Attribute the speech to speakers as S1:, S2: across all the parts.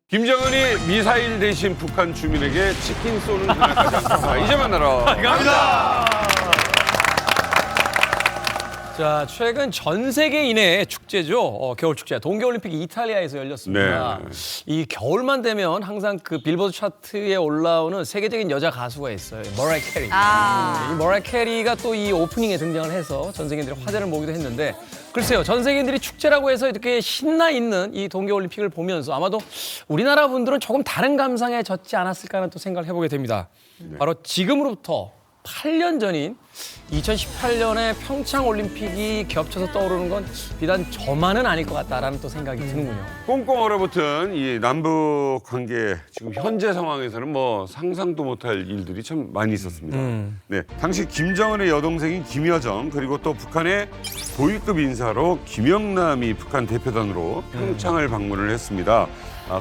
S1: 김정은이 미사일 대신 북한 주민에게 치킨 쏘는 그날까지 않겠습니다. 이제 만나러
S2: 갑니다.
S3: 자, 최근 전 세계인의 축제죠. 겨울 축제. 동계올림픽이 이탈리아에서 열렸습니다.
S1: 네.
S3: 이 겨울만 되면 항상 그 빌보드 차트에 올라오는 세계적인 여자 가수가 있어요. 머라이 캐리. 이 머라이 캐리가 또 이 오프닝에 등장을 해서 전 세계인들의 화제를 모으기도 했는데 글쎄요. 전 세계인들이 축제라고 해서 이렇게 신나 있는 이 동계올림픽을 보면서 아마도 우리나라 분들은 조금 다른 감상에 젖지 않았을까 하는 또 생각을 해보게 됩니다. 바로 지금으로부터 8년 전인 2018년에 평창 올림픽이 겹쳐서 떠오르는 건 비단 저만은 아닐 것 같다라는 또 생각이 드는군요.
S1: 꽁꽁 얼어붙은 이 남북 관계 지금 현재 상황에서는 뭐 상상도 못할 일들이 참 많이 있었습니다. 네, 당시 김정은의 여동생인 김여정 그리고 또 북한의 고위급 인사로 김영남이 북한 대표단으로 평창을 방문을 했습니다.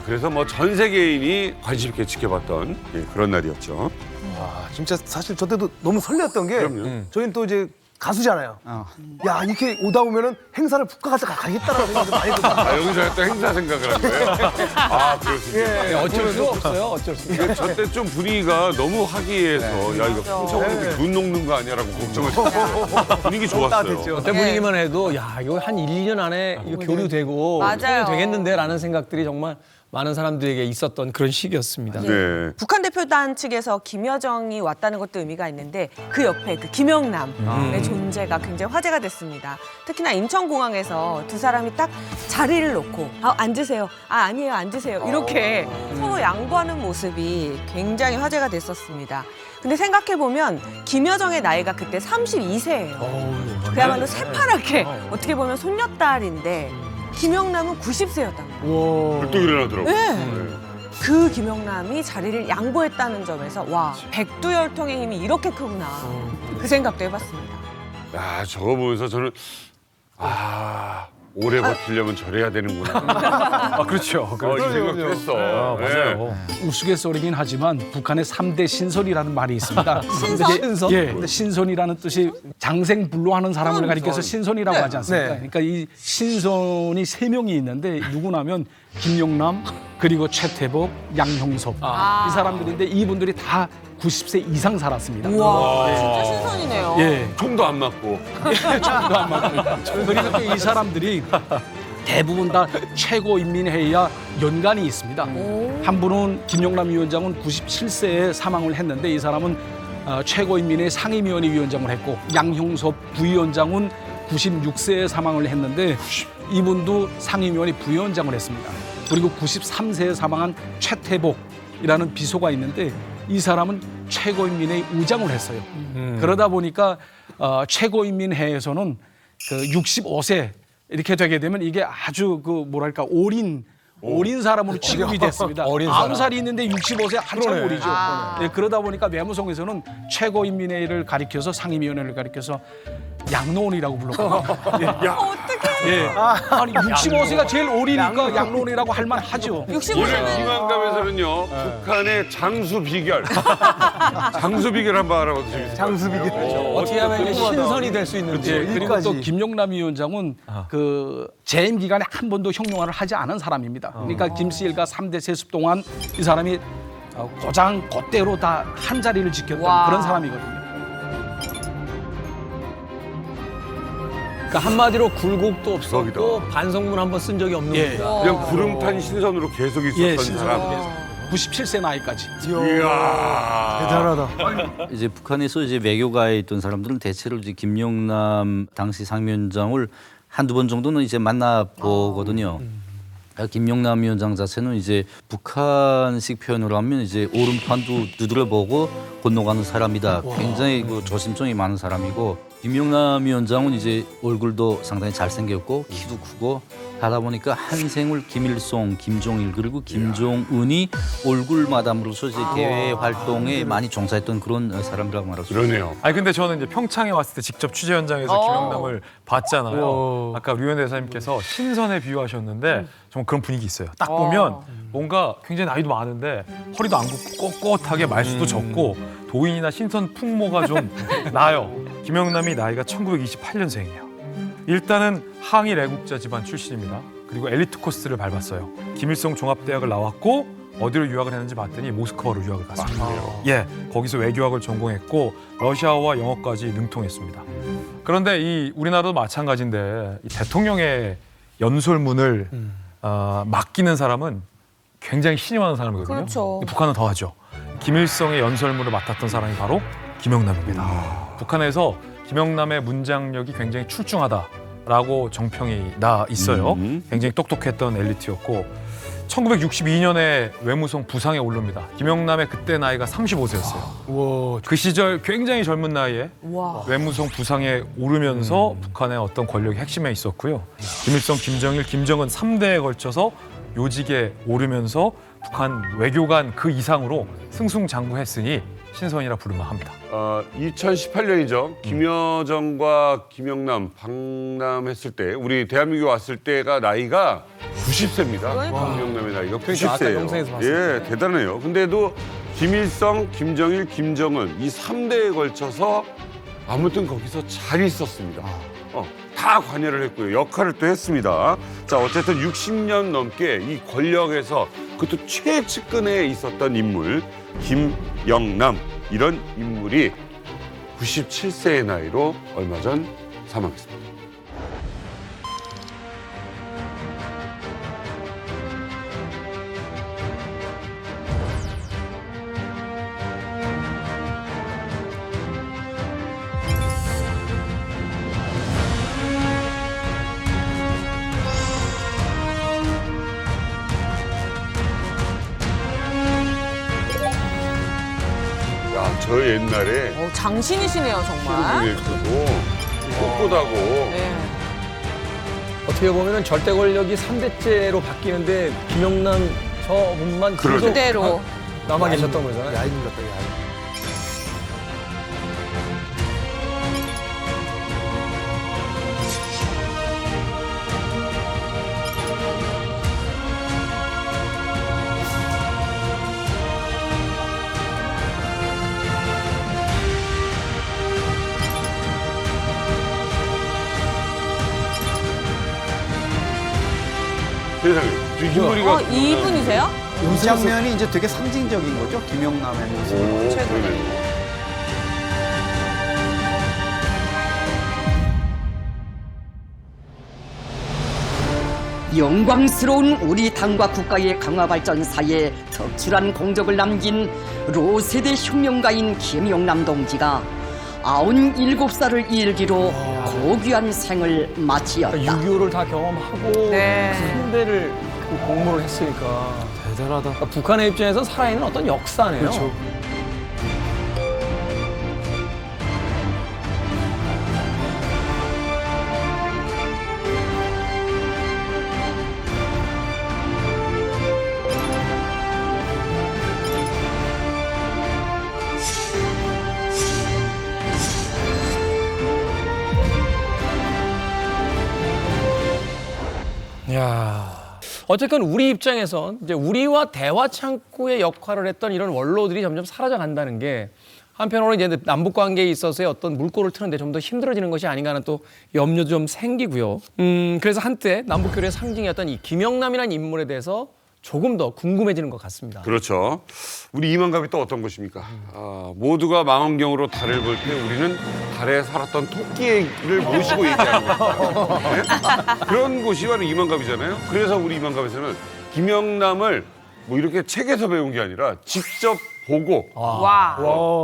S1: 그래서 뭐 전 세계인이 관심 있게 지켜봤던 그런 날이었죠.
S2: 진짜 사실 저 때도 너무 설레었던 게 저희는 또 이제 가수잖아요. 야 이렇게 오다 보면은 행사를 북한 가서 가겠다라는 생각을 많이 했거든요.
S1: 여기서 또 행사 생각을 한 거예요? 그렇습니다.
S3: 네, 어쩔 수 없어요. 어쩔 수 없어요.
S1: 저때 좀 분위기가 너무 화기애애해서 야 이거 평창 올림픽 눈 녹는 거 아니야라고 걱정을 했어요. 분위기 좋았어요.
S2: 따뜻했죠.
S3: 그때 분위기만 해도 야 이거 한 1, 2년 안에 이거 교류되고
S4: 맞아요.
S3: 되겠는데라는 생각들이 정말 많은 사람들에게 있었던 그런 시기였습니다.
S1: 네.
S4: 북한 대표단 측에서 김여정이 왔다는 것도 의미가 있는데 그 옆에 그 김영남의 존재가 굉장히 화제가 됐습니다. 특히나 인천공항에서 두 사람이 딱 자리를 놓고 앉으세요. 아니에요 앉으세요. 이렇게 서로 양보하는 모습이 굉장히 화제가 됐었습니다. 근데 생각해보면 김여정의 나이가 그때 32세예요. 그야말로 새파랗게 어떻게 보면 손녀딸인데 김영남은 90세였단 말이에요.
S1: 또 일어나더라고요.
S4: 네. 그 김영남이 자리를 양보했다는 점에서 와 백두혈통의 힘이 이렇게 크구나 그 생각도 해봤습니다.
S1: 야, 저거 보면서 저는 오래 버티려면 저래야 되는구나.
S5: 그렇죠.
S1: 이 생각도 했어.
S5: 맞아요. 우스갯소리긴 하지만 북한의 3대 신선이라는 말이 있습니다.
S4: 신선?
S5: 예, 근데 신선이라는 뜻이 장생불로하는 사람을 가리켜서 신선이라고 하지 않습니까?
S2: 네.
S5: 그러니까 이 신선이 3명이 있는데 누구냐면 김영남 그리고 최태복, 양형섭 이 사람들인데 이분들이 다 90세 이상 살았습니다.
S4: 우와 진짜 신선이네요.
S5: 예,
S1: 총도 안 맞고.
S5: 총도 안 맞고. 그리고 또 이 사람들이 대부분 다 최고인민회의와 연관이 있습니다. 한 분은 김영남 위원장은 97세에 사망을 했는데 이 사람은 최고인민회의 상임위원회 위원장을 했고 양형섭 부위원장은 96세에 사망을 했는데 이분도 상임위원회 부위원장을 했습니다. 그리고 93세에 사망한 최태복이라는 비서가 있는데 이 사람은 최고인민회의 의장을 했어요. 그러다 보니까 최고인민회에서는 그 65세 이렇게 되게 되면 이게 아주 그 뭐랄까 올인 사람으로 취급이 됐습니다.
S3: 어린 사람.
S5: 90살이 있는데 65세 한참 어리죠. 예, 그러다 보니까 외무성에서는 최고인민회의를 가리켜서 상임위원회를 가리켜서 양로원이라고 불렀거든요.
S4: 어떡해.
S5: 예. 아니 65세가 제일 어리니까 양로원이라고 할 만하죠.
S1: 오늘
S4: 65세면
S1: 이만감에서는요 북한의 장수 비결 한번 알아봐도 재밌어요.
S2: 장수 비결.
S3: 어떻게 하면 이제 신선이 될 수 있는지.
S5: 예, 그리고
S2: 여기까지.
S5: 또 김영남 위원장은 그 재임 기간에 한 번도 형용화를 하지 않은 사람입니다. 그러니까 김씨일가 3대 세습 동안 이 사람이 고장 그대로 다 한 자리를 지켰던
S4: 와.
S5: 그런 사람이거든요.
S3: 그러니까 한마디로 굴곡도 없었고
S1: 대박이다.
S3: 반성문 한 번 쓴 적이 없는
S5: 예.
S3: 겁니다.
S1: 그냥 구름탄 신선으로 계속 있었던
S5: 예,
S1: 사람.
S5: 97세 나이까지.
S1: 이야.
S2: 대단하다.
S6: 이제 북한에서 이제 외교가에 있던 사람들은 대체로 이제 김영남 당시 상임위원장을 한두 번 정도는 이제 만나보거든요. 김영남 위원장 자체는 이제 북한식 표현으로 하면 이제 오른판도 두드려보고 건너가는 사람이다. 굉장히 그 조심성이 많은 사람이고 김영남 위원장은 이제 얼굴도 상당히 잘생겼고 키도 크고 하다 보니까 한생을 김일성, 김정일 그리고 김정은이 얼굴마담으로서 이제 대외 활동에 많이 종사했던 그런 사람이라고 말할 수 있습니다.
S1: 그러네요.
S7: 아니 근데 저는 이제 평창에 왔을 때 직접 취재 현장에서 김영남을 봤잖아요. 아까 류현 대사님께서 신선에 비유하셨는데 정말 그런 분위기 있어요. 딱 보면 뭔가 굉장히 나이도 많은데 허리도 안 굽고 꼿꼿하게 말수도 적고 도인이나 신선 풍모가 좀 나요. 김영남이 나이가 1928년생이에요. 일단은 항일 애국자 집안 출신입니다. 그리고 엘리트 코스를 밟았어요. 김일성 종합대학을 나왔고 어디로 유학을 했는지 봤더니 모스크바로 유학을 갔습니다. 예, 거기서 외교학을 전공했고 러시아어와 영어까지 능통했습니다. 그런데 이 우리나라도 마찬가지인데 이 대통령의 연설문을 맡기는 사람은 굉장히 신이 많은 사람이거든요.
S4: 그렇죠.
S7: 북한은 더하죠. 김일성의 연설문을 맡았던 사람이 바로 김영남입니다. 북한에서 김영남의 문장력이 굉장히 출중하다라고 정평이 나 있어요. 굉장히 똑똑했던 엘리트였고 1962년에 외무성 부상에 오릅니다. 김영남의 그때 나이가 35세였어요. 그 시절 굉장히 젊은 나이에
S4: 와.
S7: 외무성 부상에 오르면서 북한의 어떤 권력이 핵심에 있었고요. 김일성, 김정일, 김정은 3대에 걸쳐서 요직에 오르면서 북한 외교관 그 이상으로 승승장구했으니 신선이라 부르면 합니다.
S1: 2018년이죠. 김여정과 김영남 방남했을 때 우리 대한민국 왔을 때가 나이가 90세입니다.
S4: 그러니까.
S1: 김영남의 나이가
S3: 아까
S1: 90세예요.
S3: 영상에서 봤어요.
S1: 예, 대단해요. 근데도 김일성, 김정일, 김정은 이 3대에 걸쳐서 아무튼 거기서 잘 있었습니다. 다 관여를 했고요. 역할을 또 했습니다. 자, 어쨌든 60년 넘게 이 권력에서 그것도 최측근에 있었던 인물 김영남 이런 인물이 97세의 나이로 얼마 전 사망했습니다. 야, 저 옛날에
S4: 장신이시네요, 정말.
S1: 있어도 꼿꼿하고
S4: 네.
S3: 어떻게 보면은 절대 권력이 3대째로 바뀌는데 김영남 저분만
S1: 그러죠.
S3: 계속
S4: 그대로.
S3: 남아 계셨던 거잖아요.
S2: 야인 같다, 야인.
S1: 세상에 흰머리가
S4: 이분이세요?
S8: 이 장면이 이제 되게 상징적인 거죠. 김영남의 모습.
S1: 오,
S4: 최근에.
S1: 그러네요.
S9: 영광스러운 우리 당과 국가의 강화 발전사에 덕출한 공적을 남긴 로세대 혁명가인 김영남 동지가 97살을 일기로 고귀한 생을 마치었다.
S3: 6.25를 다 경험하고
S4: 네.
S3: 큰 데를 그 공모를 했으니까 대단하다. 그러니까 북한의 입장에서 살아있는 어떤 역사네요.
S2: 그렇죠.
S3: 어쨌건 우리 입장에서 이제 우리와 대화 창구의 역할을 했던 이런 원로들이 점점 사라져 간다는 게 한편으로 이제 남북 관계에 있어서의 어떤 물꼬를 트는데 좀 더 힘들어지는 것이 아닌가 하는 또 염려도 좀 생기고요. 그래서 한때 남북 교류의 상징이었던 이 김영남이라는 인물에 대해서 조금 더 궁금해지는 것 같습니다.
S1: 그렇죠. 우리 이만갑이 또 어떤 것입니까? 모두가 망원경으로 달을 볼 때 우리는 달에 살았던 토끼를 모시고 얘기하는 거예요. 네? 그런 곳이 바로 이만갑이잖아요. 그래서 우리 이만갑에서는 김영남을 뭐 이렇게 책에서 배운 게 아니라 직접 보고
S4: 와.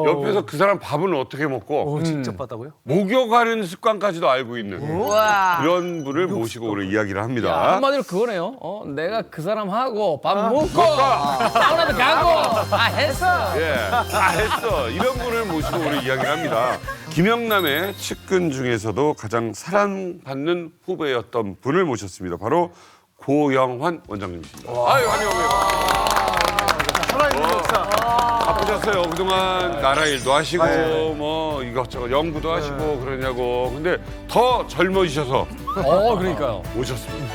S1: 옆에서 그 사람 밥은 어떻게 먹고
S2: 직접 봤다고요?
S1: 목욕하는 습관까지도 알고 있는
S4: 와.
S1: 그런 분을 모시고 오늘 이야기를
S3: 야,
S1: 합니다.
S3: 한마디로 그거네요. 내가 그 사람하고 밥 먹고 사우나도 가고 다 했어.
S1: 예, 다 했어. 이런 분을 모시고 우리 이야기를 합니다. 김영남의 측근 중에서도 가장 사랑받는 후배였던 분을 모셨습니다. 바로 고영환 원장님이십니다. 아유, 환영합니다.
S2: 살아있는 역사.
S1: 바쁘셨어요. 그동안 나라 일도 하시고 뭐 이것저것 연구도 하시고 그러냐고. 근데 더 젊어지셔서
S3: 그러니까요.
S1: 오셨습니다.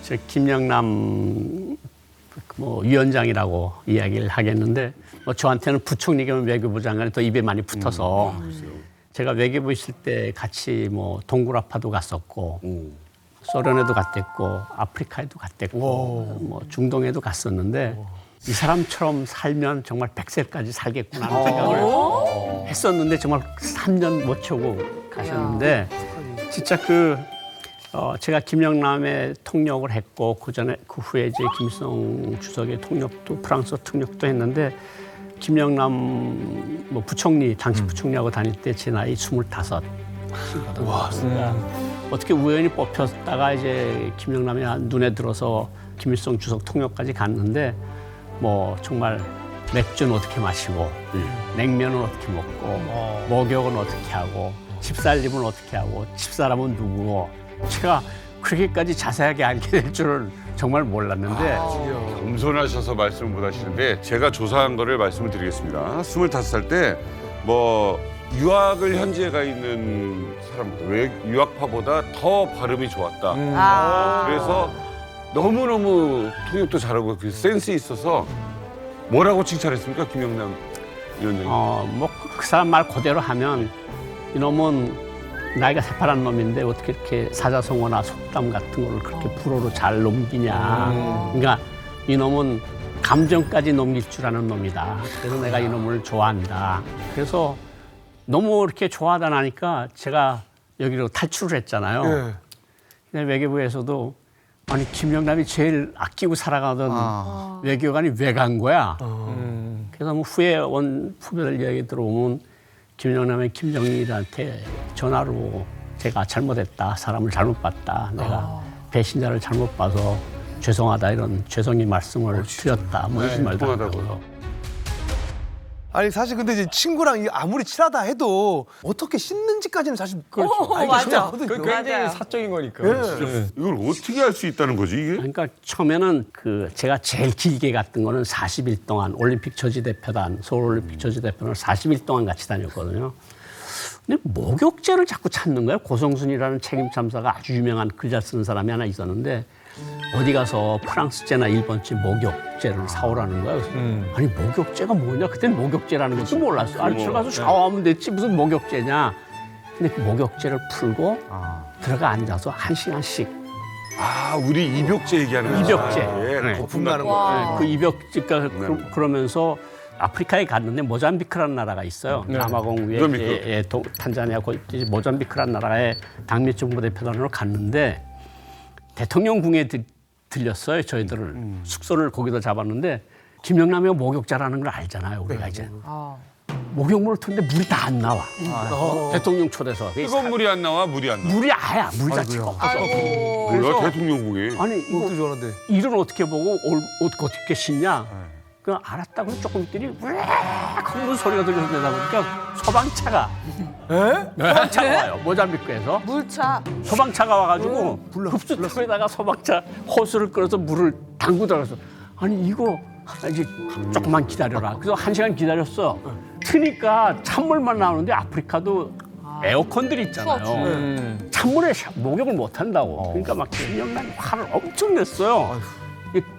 S10: 저 김영남 뭐 위원장이라고 이야기를 하겠는데 뭐 저한테는 부총리 겸 외교부 장관이 더 입에 많이 붙어서 제가 외교부 있을 때 같이 뭐 동굴 아파도 갔었고 소련에도 갔댔고 아프리카에도 갔댔고 뭐 중동에도 갔었는데 이 사람처럼 살면 정말 100세까지 살겠구나 하는 생각을 했었는데 정말 3년 못 채우고 가셨는데 진짜 제가 김영남의 통역을 했고 그 후에 이제 김일성 주석의 통역도 프랑스 통역도 했는데 김영남 뭐 부총리 당시 부총리하고 다닐 때 제 나이 25. 와, 어떻게 우연히 뽑혔다가 이제 김영남이 눈에 들어서 김일성 주석 통역까지 갔는데 뭐 정말 맥주는 어떻게 마시고 냉면은 어떻게 먹고 목욕은 어떻게 하고 집살림은 어떻게 하고 집사람은 누구고 제가 그렇게까지 자세하게 알게 될 줄은 정말 몰랐는데
S1: 겸손하셔서 말씀을 못 하시는데 제가 조사한 거를 말씀을 드리겠습니다. 25살 때 뭐 유학을 현지에 가 있는 사람보다 유학파보다 더 발음이 좋았다. 그래서 너무너무 통역도 잘하고 그 센스 있어서 뭐라고 칭찬했습니까, 김영남 위원장님?
S10: 뭐 그 사람 말 그대로 하면 이놈은 나이가 새파란 놈인데 어떻게 이렇게 사자성어나 속담 같은 거를 그렇게 불어로 잘 넘기냐. 그러니까 이놈은 감정까지 넘길 줄 아는 놈이다. 그래서 내가 이놈을 좋아한다. 그래서 너무 이렇게 좋아하다 나니까 제가 여기로 탈출을 했잖아요. 근데 외교부에서도 아니 김영남이 제일 아끼고 살아가던 외교관이 왜 간 거야? 그래서 뭐 후에 온 후배들 이야기 들어보면 김영남의 김정일한테 전화로 제가 잘못했다, 사람을 잘못 봤다, 내가 배신자를 잘못 봐서 죄송하다 이런 죄송의 말씀을 드렸다, 뭐 이런 말도 하고요.
S2: 아니 사실 근데 이제 친구랑 아무리 친하다 해도 어떻게 씻는지까지는 사실 알기
S4: 맞아.
S2: 쉽지 않거든요.
S3: 굉장히
S4: 맞아요.
S3: 사적인 거니까.
S1: 이걸 어떻게 할 수 있다는 거지 이게?
S10: 그러니까 처음에는 제가 제일 길게 갔던 거는 40일 동안 올림픽 저지대표단, 서울올림픽 저지대표단을 40일 동안 같이 다녔거든요. 근데 목욕제를 자꾸 찾는 거예요. 고성순이라는 책임참사가 아주 유명한 글 잘 쓰는 사람이 하나 있었는데 어디 가서 프랑스제나 일본제 목욕제를 사오라는 거예요. 그래서 아니 목욕제가 뭐냐? 그때는 목욕제라는 것도 몰랐어. 아니 들어가서 샤워하면 됐지 무슨 목욕제냐? 근데 그 목욕제를 풀고 들어가 앉아서 1시간씩
S1: 우리 입욕제 얘기하는 거죠.
S10: 입욕제.
S1: 네.
S2: 거품 나는 거.
S10: 그 입욕제가 그러면서 아프리카에 갔는데 모잠비크라는 나라가 있어요. 남아공 위에 탄자니아 모잠비크라는 나라에 당미 정보대표단으로 갔는데 대통령궁에 들렸어요. 저희들을 숙소를 거기다 잡았는데 김영남이 목욕자라는 걸 알잖아요. 우리가 이제 목욕물을 트는데 물이 다 안 나와. 대통령 초대서
S1: 뜨거운 물이 안 나와, 물이 안 나와.
S10: 물이 아야 물 자체가 없어서.
S1: 뭐야 대통령궁에?
S10: 아니
S2: 이것도 좋아하는데.
S10: 일은 어떻게 보고 옷 어떻게 씻냐? 그 알았다고 조금 있더니 큰 소리가 들려서 내다 보니까 소방차가 소방차가 와요. 모잠비크에서
S4: 물차.
S10: 소방차가 와가지고 급수통에다가 소방차 호스를 끌어서 물을 담고 들어가서 아니 이거 이제 조금만 기다려라. 그래서 1시간 기다렸어. 트니까 찬물만 나오는데 아프리카도 에어컨들이 있잖아요. 찬물에 목욕을 못 한다고. 그러니까 막 김영남이 화를 엄청 냈어요.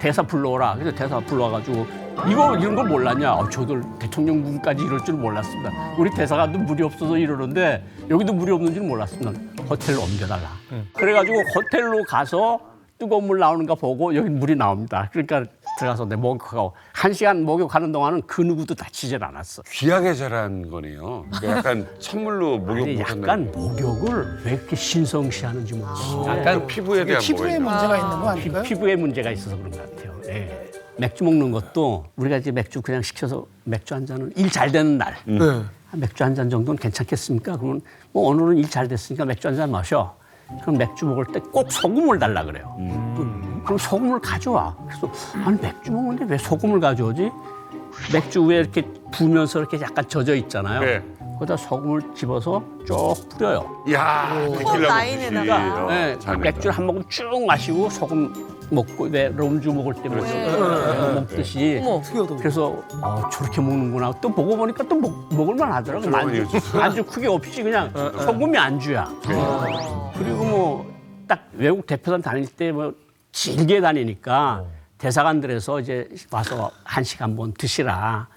S10: 대사 불러오라. 그래서 대사 불러와가지고 이런 거 몰랐냐? 저들 대통령궁까지 이럴 줄 몰랐습니다. 우리 대사관도 물이 없어서 이러는데 여기도 물이 없는 줄 몰랐습니다. 호텔로 옮겨달라. 그래가지고 호텔로 가서 뜨거운 물 나오는가 보고 여기 물이 나옵니다. 그러니까 들어가서 내 목욕하고 1시간 목욕하는 동안은 그 누구도 다치질 않았어.
S1: 귀하게 자란 거네요. 그러니까 약간 찬물로 목욕
S10: 아니,
S1: 못한다.
S10: 약간 목욕을 왜 이렇게 신성시하는지 모르겠어요.
S1: 약간 피부에 대한
S11: 피부에
S1: 뭐가
S11: 문제가 있는 거 아닐까요?
S10: 피부에 문제가 있어서 그런 것 같아요. 예. 맥주 먹는 것도 우리가 이제 맥주 그냥 시켜서 맥주 한 잔은 일 잘 되는 날 맥주 한 잔 정도는 괜찮겠습니까? 그러면 뭐 오늘은 일 잘 됐으니까 맥주 한 잔 마셔. 그럼 맥주 먹을 때 꼭 소금을 달라 그래요. 그럼 소금을 가져와. 그래서 아니 맥주 먹는데 왜 소금을 가져오지? 맥주 위에 이렇게 부으면서 이렇게 약간 젖어 있잖아요.
S1: 네.
S10: 거기다 소금을 집어서 쭉 뿌려요.
S1: 이야,
S4: 라인에다가.
S10: 네, 맥주를 한 모금 쭉 마시고 소금 먹고 왜 럼주 먹을 때 먹듯이. 그래서 저렇게 먹는구나. 또 먹어보니까 또 먹을만 하더라고요. 안주 크게 없이 그냥 소금이 안주야. 그리고 뭐 딱 외국 대표단 다닐 때 뭐 길게 다니니까 대사관들에서 이제 와서 1시간 번 드시라.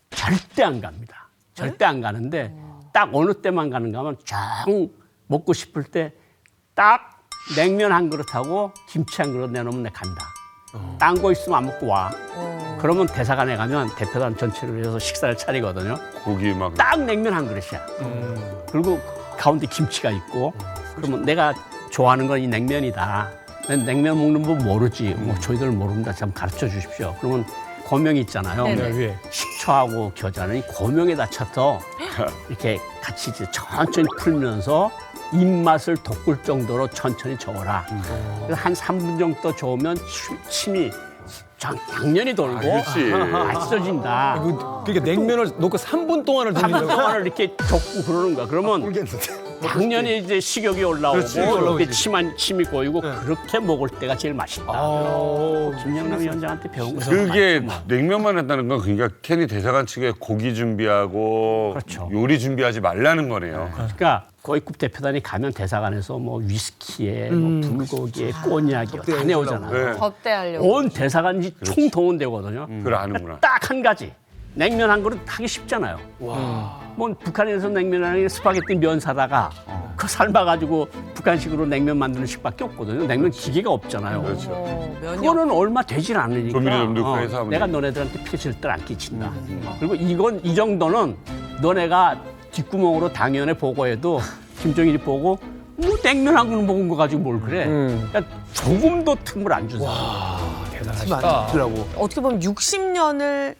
S10: 절대 안 갑니다. 절대 안 가는데 딱 어느 때만 가는가 하면 쫙 먹고 싶을 때 딱 냉면 한 그릇하고 김치 한 그릇 내놓으면 내 간다. 딴 거 있으면 안 먹고 와. 그러면 대사관에 가면 대표단 전체를 위해서 식사를 차리거든요.
S1: 고기 막.
S10: 딱 냉면 한 그릇이야. 그리고 가운데 김치가 있고 그러면 내가 좋아하는 건 이 냉면이다. 난 냉면 먹는 법 모르지. 뭐 저희들 모릅니다. 좀 가르쳐 주십시오. 그러면 고명이 있잖아요.
S3: 네네.
S10: 식초하고 겨자는 이 고명에다 쳐서 이렇게 같이 이제 천천히 풀면서 입맛을 돋굴 정도로 천천히 저어라. 그래서 한 3분 정도 저으면 침이 당연히 돌고
S1: 그렇지.
S10: 맛있어진다.
S3: 그러니까 냉면을 놓고 3분 동안을
S10: 3분
S3: 돌린다고.
S10: 동안을 이렇게 젓고 그러는 거야. 그러면 당연히 이제 식욕이 올라오고 이렇게 침이 고이고 그렇게 먹을 때가 제일 맛있다. 김영남 위원장한테 배운 거.
S1: 그게 냉면만 했다는 건 그러니까 괜히 대사관 측에 고기 준비하고
S10: 그렇죠.
S1: 요리 준비하지 말라는 거네요.
S10: 그러니까 고위급 대표단이 가면 대사관에서 뭐 위스키에 뭐 불고기에 꼬냑에 다 내오잖아요.
S1: 네.
S4: 접대하려고.
S10: 온 대사관이 총동원되거든요.
S1: 그걸 아는구나.
S10: 딱 한 가지. 냉면 한 그릇 하기 쉽잖아요. 뭐 북한에서 냉면하는 게 스파게티 면 사다가 그 삶아가지고 북한식으로 냉면 만드는 식밖에 없거든요. 냉면 기계가 없잖아요.
S4: 면이
S10: 그거는 얼마 되질 않으니까
S1: 조미료 좀 넣고 해서 하면
S10: 내가 너네들한테 피 절대 안 끼친다. 그리고 이건 이 정도는 너네가 뒷구멍으로 당연에 보고해도 김정일이 보고 뭐 냉면 한 그릇 먹은 거 가지고 뭘 그래. 그러니까 조금도 틈을 안 준 사람.
S3: 대단하시다.
S4: 어떻게 보면 60년을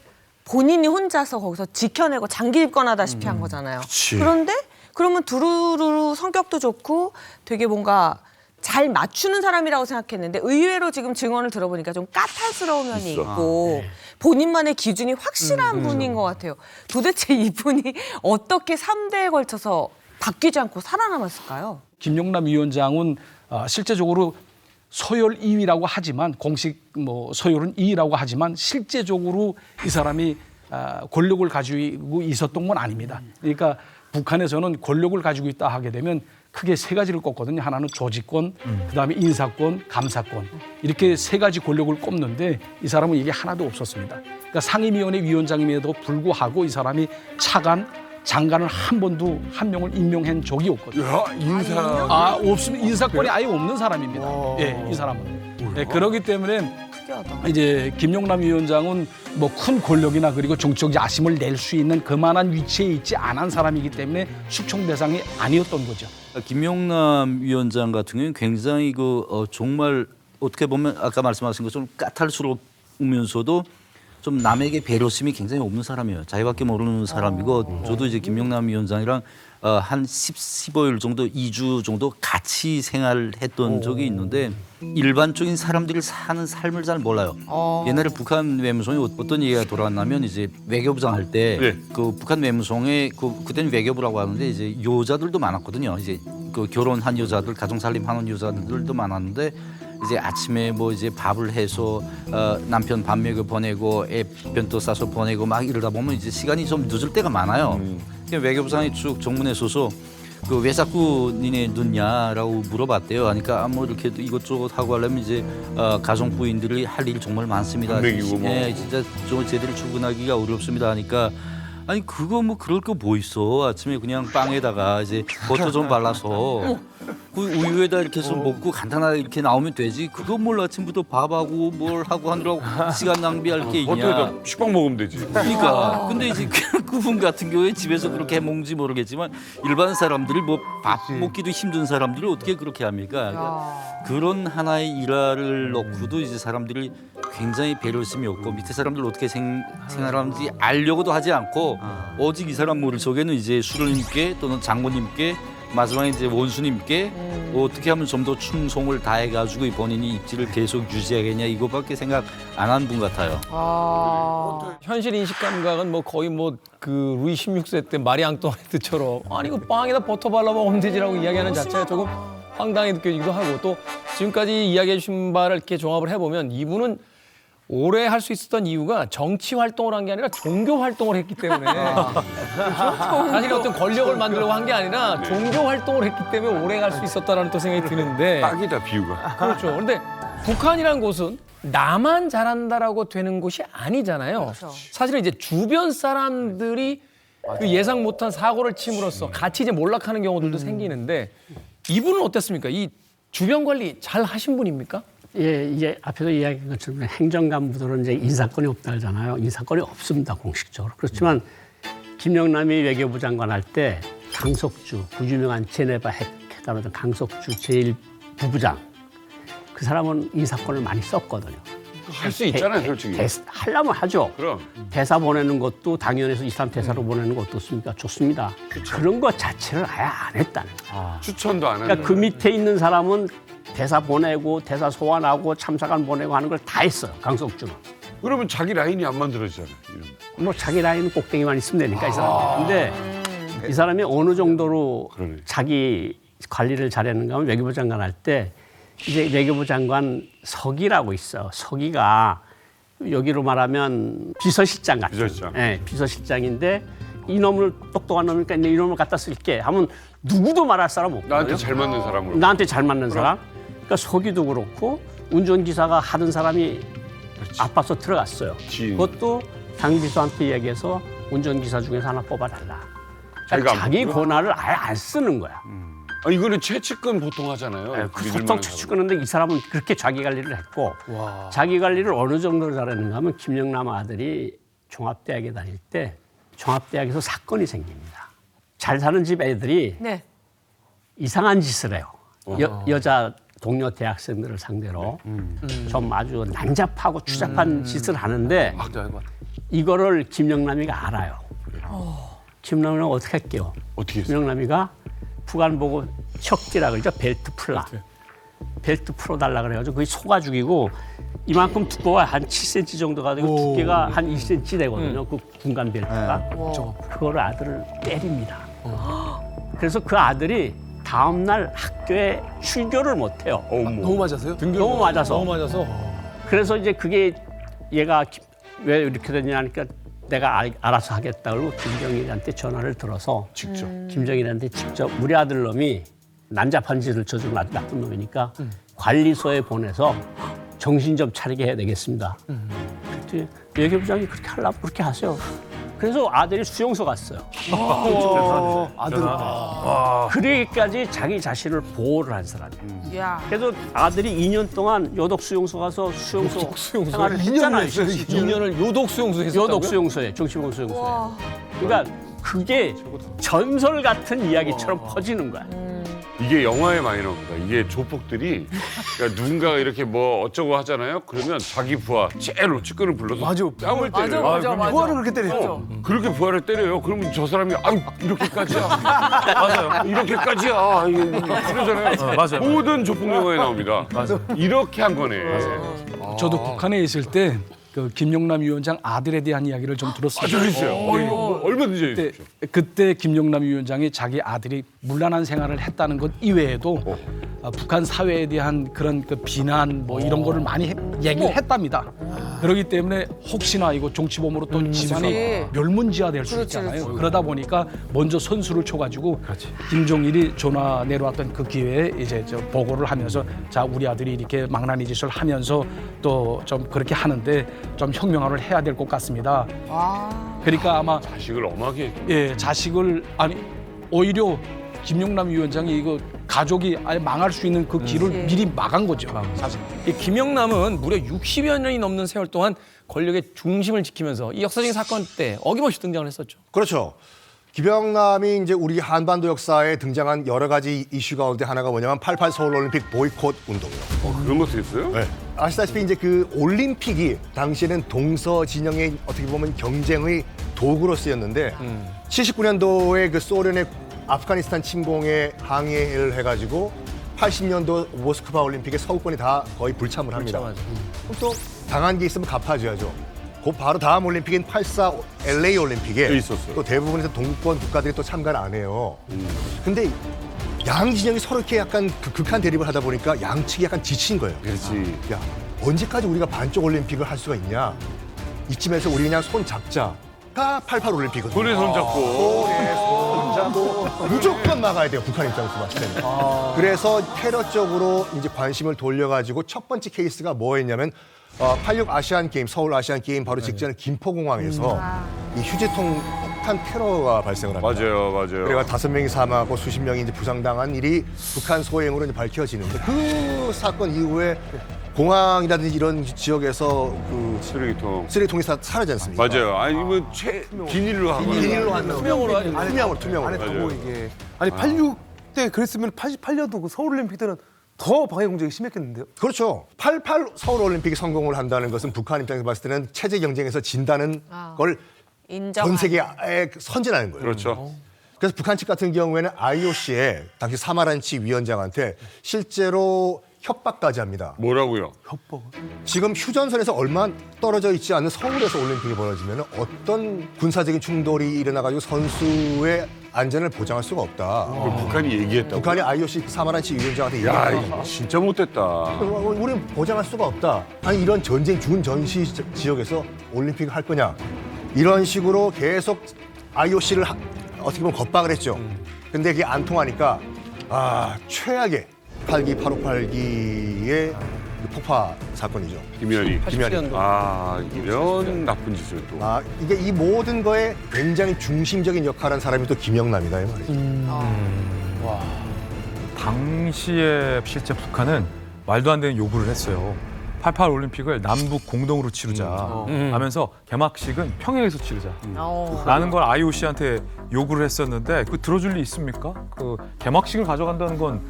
S4: 본인이 혼자서 거기서 지켜내고 장기 집권하다시피 한 거잖아요. 그런데 그러면 두루루루 성격도 좋고 되게 뭔가 잘 맞추는 사람이라고 생각했는데 의외로 지금 증언을 들어보니까 좀 까탈스러운 면이 있고 본인만의 기준이 확실한 분인 것 같아요. 도대체 이분이 어떻게 3대에 걸쳐서 바뀌지 않고 살아남았을까요?
S5: 김용남 위원장은 실제적으로 서열 2위라고 하지만 공식 뭐 서열은 2위라고 하지만 실제적으로 이 사람이 권력을 가지고 있었던 건 아닙니다. 그러니까 북한에서는 권력을 가지고 있다 하게 되면 크게 세 가지를 꼽거든요. 하나는 조직권, 그다음에 인사권, 감사권 이렇게 세 가지 권력을 꼽는데 이 사람은 이게 하나도 없었습니다. 그러니까 상임위원회 위원장임에도 불구하고 이 사람이 차관 장관을 한 번도 한 명을 임명한 적이 없거든요.
S1: 야, 인사.
S5: 없으면 인사권이 아예 없는 사람입니다. 예, 이 사람은. 예, 그렇기 때문에 이제 김용남 위원장은 뭐 큰 권력이나 그리고 정치적 야심을 낼 수 있는 그만한 위치에 있지 않은 사람이기 때문에 숙청 대상이 아니었던 거죠.
S6: 김용남 위원장 같은 경우는 굉장히 정말 어떻게 보면 아까 말씀하신 것처럼 까탈스러우면서도 좀 남에게 배려심이 굉장히 없는 사람이에요. 자기밖에 모르는 사람이고 저도 이제 김용남 위원장이랑 한 15일 정도, 2주 정도 같이 생활했던 적이 있는데 일반적인 사람들이 사는 삶을 잘 몰라요. 옛날에 북한 외무성에 어떤 얘기가 돌아왔냐면 이제 외교부장 할 때 그 북한 외무성에 그때는 외교부라고 하는데 이제 여자들도 많았거든요. 이제 그 결혼한 여자들, 가정살림하는 여자들도 많았는데 이제 아침에 뭐 이제 밥을 해서 남편 밥 먹여 보내고 애 변도 싸서 보내고 막 이러다 보면 이제 시간이 좀 늦을 때가 많아요. 외교부장이 쭉 정문에 서서 그 왜 자꾸 니네 늦냐라고 물어봤대요. 하니까 뭐 이렇게 이것저것 하고 하려면 이제 가정부인들이 할 일이 정말 많습니다. 예, 진짜 좀 제대로 출근하기가 어렵습니다. 하니까 아니 그거 뭐 그럴 거 뭐 있어. 아침에 그냥 빵에다가 이제 버터 좀 발라서 그 우유에다 이렇게 해서 먹고 간단하게 이렇게 나오면 되지. 그거 뭘 아침부터 밥하고 뭘 하고 하느라고 시간 낭비할 게 있냐.
S1: 버터에다 식빵 먹으면 되지.
S6: 그러니까 근데 이제 그분 같은 경우에 집에서 그렇게 해 먹는지 모르겠지만 일반 사람들이 뭐 밥 먹기도 힘든 사람들이 어떻게 그렇게 합니까? 그러니까 그런 하나의 일화를 놓고도 이제 사람들이 굉장히 배려심이 없고 밑에 사람들 어떻게 생활하는지 알려고도 하지 않고 오직 이 사람 머릿속에는 이제 수령님께 또는 장모님께 마지막에 이제 원수님께 어떻게 하면 좀 더 충성을 다해가지고 본인이 입지를 계속 유지하겠냐 이거밖에 생각 안 한 분 같아요.
S3: 현실 인식 감각은 뭐 거의 뭐 그 루이 16세 때 마리 앙뚜아네트처럼 아니 그 빵에다 버터 발라 먹으면 되지라고 이야기하는 자체가 조금 황당히 느껴지기도 하고 또 지금까지 이야기해 주신 바를 이렇게 종합을 해보면 이분은 오래 할 수 있었던 이유가 정치 활동을 한 게 아니라 종교 활동을 했기 때문에 사실 어떤 권력을 만들려고 한 게 아니라 종교 활동을 했기 때문에 오래 갈 수 있었다라는 또 생각이 드는데
S1: 딱이다 비유가.
S3: 그렇죠. 그런데 북한이라는 곳은 나만 잘한다라고 되는 곳이 아니잖아요. 사실은 이제 주변 사람들이 그 예상 못한 사고를 침으로써 같이 이제 몰락하는 경우들도 생기는데 이분은 어땠습니까? 이 주변 관리 잘 하신 분입니까?
S10: 예, 이제 앞에서 이야기한 것처럼 행정간부들은 이제 인사권이 없다 하잖아요. 인사권이 없습니다, 공식적으로. 그렇지만 김영남이 외교부 장관 할 때 강석주, 그 유명한 제네바 회담하던 강석주 제1부부장, 그 사람은 인사권을 많이 썼거든요.
S1: 할 수 있잖아요, 솔직히.
S10: 하려면 하죠.
S1: 그럼.
S10: 대사 보내는 것도 당연해서 이스람 대사로 보내는 거 어떻습니까? 좋습니다. 그런 것 자체를 아예 안 했다는 거예요.
S1: 추천도 안 하는.
S10: 그러니까 그 밑에 있는 사람은 대사 보내고 대사 소환하고 참사관 보내고 하는 걸 다 했어요. 강석주는.
S1: 그러면 자기 라인이 안 만들어지잖아요. 이런.
S10: 뭐 자기 라인은 꼭대기만 있으면 되니까 이 사람. 근데 이 사람이 어느 정도로
S1: 그러네.
S10: 자기 관리를 잘했는가 하면 외교부 장관 할 때 이제 외교부 장관 서기라고 있어. 서기가 여기로 말하면 비서실장 같은.
S1: 비서실장.
S10: 예, 비서실장인데 이놈을 똑똑한 놈이니까 이놈을 갖다 쓸게 하면 누구도 말할 사람 없거든요.
S1: 나한테 잘 맞는 사람으로.
S10: 나한테 잘 맞는 사람. 그러니까 서기도 그렇고 운전기사가 하던 사람이 아파서 들어갔어요.
S1: 지인.
S10: 그것도 당비서한테 얘기해서 운전기사 중에서 하나 뽑아달라.
S1: 자기가 안
S10: 자기
S1: 뽑고요?
S10: 권한을 아예 안 쓰는 거야.
S1: 아, 이거는 최측근 보통 하잖아요. 믿을
S10: 보통
S1: 만한
S10: 추측하는데 이 사람은 그렇게 자기 관리를 했고 자기 관리를 어느 정도로 잘했는가 하면 김영남 아들이 종합대학에 다닐 때 종합대학에서 사건이 생깁니다. 잘 사는 집 애들이
S4: 네.
S10: 이상한 짓을 해요. 여자 동료 대학생들을 상대로 좀 아주 난잡하고 추잡한 짓을 하는데 이거를 김영남이가 알아요. 김영남이가 어떻게 할게요?
S1: 어떻게 했어요?
S10: 김영남이가 북한 보고 척기라 그러죠. 벨트 풀라. 벨트 풀어달라 그래가지고 그게 속아 죽이고 이만큼 두꺼워 한 7cm 정도가 되고 두께가 한 2cm 되거든요. 그 군간 벨트가. 그거를 아들을 때립니다. 그래서 그 아들이 다음날 학교에 출교를 못해요.
S2: 너무 맞아서요?
S10: 너무 맞아서.
S3: 너무 맞아서.
S10: 그래서 이제 그게 얘가 왜 이렇게 됐냐 하니까 내가 알아서 하겠다 그러고 김정일한테 전화를 들어서 직접 김정일한테 직접 우리 아들 놈이 난잡한 짓을 저지르고 나쁜 놈이니까 관리소에 보내서 정신 좀 차리게 해야 되겠습니다. 그때 외교부장이 그렇게 하려고 그렇게 하세요. 그래서 아들이 수용소 갔어요.
S2: 아들.
S10: 그러기까지 자기 자신을 보호를 한 사람이에요.
S4: 야.
S10: 그래서 아들이 2년 동안 요독 수용소 가서 수용소 생활을
S2: 2년을
S10: 했잖아요.
S2: 했어요,
S3: 2년을 요독 수용소에 했었다고요?
S10: 요독 수용소에, 정치범 수용소에.
S4: 와.
S10: 그러니까 그게 전설 같은 이야기처럼 퍼지는 거야.
S1: 이게 영화에 많이 나옵니다. 이게 조폭들이 그러니까 누군가가 이렇게 뭐 어쩌고 하잖아요. 그러면 자기 부하 제일 측근을 불러서
S2: 맞아.
S1: 뺨을 때려요.
S4: 맞아.
S2: 부하를 그렇게 때리죠.
S1: 그렇게 부하를 때려요. 그러면 저 사람이 아유 이렇게까지야. 맞아요. 이렇게까지야. 이러잖아요.
S7: 맞아요.
S1: 모든 조폭 영화에 나옵니다. 이렇게 한 거네.
S5: 저도 북한에 있을 때 그 김영남 위원장 아들에 대한 이야기를 좀 들었습니다.
S1: 좀 있어요. 이거 뭐 얼마든지 해주십시오.
S5: 그때 김영남 위원장이 자기 아들이 문란한 생활을 했다는 것 이외에도 북한 사회에 대한 그런 그 비난 뭐 이런 거를 많이 얘기를 했답니다. 그렇기 때문에 혹시나 이거 정치범으로 또 집안이 멸문지화될 수 있잖아요. 그러다 보니까 먼저 선수를 쳐가지고 김정일이 전화 내려왔던 그 기회에 이제 저 보고를 하면서 자 우리 아들이 이렇게 망나니 짓을 하면서 또 좀 그렇게 하는데 좀 형명화를 해야 될 것 같습니다. 그러니까 아마
S1: 자식을 엄하게 했죠.
S5: 예, 자식을 아니 오히려 김영남 위원장이 이거 가족이 아예 망할 수 있는 그 길을 미리 막은 거죠. 사실.
S3: 이 김영남은 무려 60여 년이 넘는 세월 동안 권력의 중심을 지키면서 이 역사적인 사건 때 어김없이 등장을 했었죠.
S11: 그렇죠. 김영남이 이제 우리 한반도 역사에 등장한 여러 가지 이슈 가운데 하나가 뭐냐면 88 서울올림픽 보이콧 운동이요.
S1: 그런 것도 있어요?
S11: 네. 아시다시피 이제 그 올림픽이 당시에는 동서 진영의 어떻게 보면 경쟁의 도구로 쓰였는데 79년도에 그 소련의 아프가니스탄 침공에 항의를 해가지고 80년도 모스크바 올림픽의 서구권이 다 거의 불참을 합니다. 그럼 또 당한 게 있으면 갚아줘야죠. 그 바로 다음 올림픽인 84 LA 올림픽에
S1: 있었어요.
S11: 또 대부분에서 동구권 국가들이 또 참가를 안 해요. 근데 양 진영이 서로 이렇게 약간 극한 대립을 하다 보니까 양측이 약간 지친 거예요.
S1: 그렇지.
S11: 야, 언제까지 우리가 반쪽 올림픽을 할 수가 있냐? 이쯤에서 우리 그냥 손 잡자가 88 올림픽이거든요.
S1: 손에 손 잡고.
S11: 손에 손 잡고 무조건 막아야 돼요. 북한 입장에서 봤을 때는. 그래서 테러 쪽으로 이제 관심을 돌려가지고 첫 번째 케이스가 뭐였냐면 86 아시안 게임, 서울 아시안 게임 바로 직전에 김포공항에서 이 휴지통 심각한 테러가 발생을 합니다.
S1: 맞아요.
S11: 그래가 5명이 사망하고 수십 명이 이제 부상당한 일이 북한 소행으로 이제 밝혀지는데 그 사건 이후에 공항이라든지 이런 지역에서 그 쓰레기통이 사라지 않습니까?
S1: 맞아요. 아니 이거 비닐로 하고
S11: 비닐로 한
S3: 투명으로 하죠.
S11: 투명으로.
S2: 안에 다 보이게. 아니 86 때 그랬으면 88년도 그 서울올림픽 때는 더 방해 공작이 심했겠는데요?
S11: 그렇죠. 88 서울올림픽이 성공을 한다는 것은 북한 입장에서 봤을 때는 체제 경쟁에서 진다는 걸 전 세계에 선전하는 거예요.
S1: 그렇죠.
S11: 그래서 북한 측 같은 경우에는 IOC의 당시 사마란치 위원장한테 실제로 협박까지 합니다.
S1: 뭐라고요?
S11: 지금 휴전선에서 얼마 떨어져 있지 않은 서울에서 올림픽이 벌어지면 어떤 군사적인 충돌이 일어나가지고 선수의 안전을 보장할 수가 없다.
S1: 그걸 북한이 얘기했다고.
S11: 북한이 IOC 사마란치 위원장한테
S1: 야,
S11: 얘기했다.
S1: 이거 진짜 못됐다.
S11: 우리는 보장할 수가 없다. 아니 이런 전쟁 준전시 지역에서 올림픽을 할 거냐. 이런 식으로 계속 IOC를 어떻게 보면 겁박을 했죠. 근데 그게 안 통하니까 최악의 8기 858기의 폭파 사건이죠.
S1: 김현희.
S3: 87년도.
S1: 이런 나쁜 짓을 또.
S11: 이게 이 모든 거에 굉장히 중심적인 역할을 한 사람이 또 김영남이다 이 말이죠.
S7: 당시에 실제 북한은 말도 안 되는 요구를 했어요. 88 올림픽을 남북 공동으로 치르자 하면서 개막식은 평양에서 치르자 라는 걸 IOC한테 요구를 했었는데 그 들어줄 리 있습니까? 그 개막식을 가져간다는 건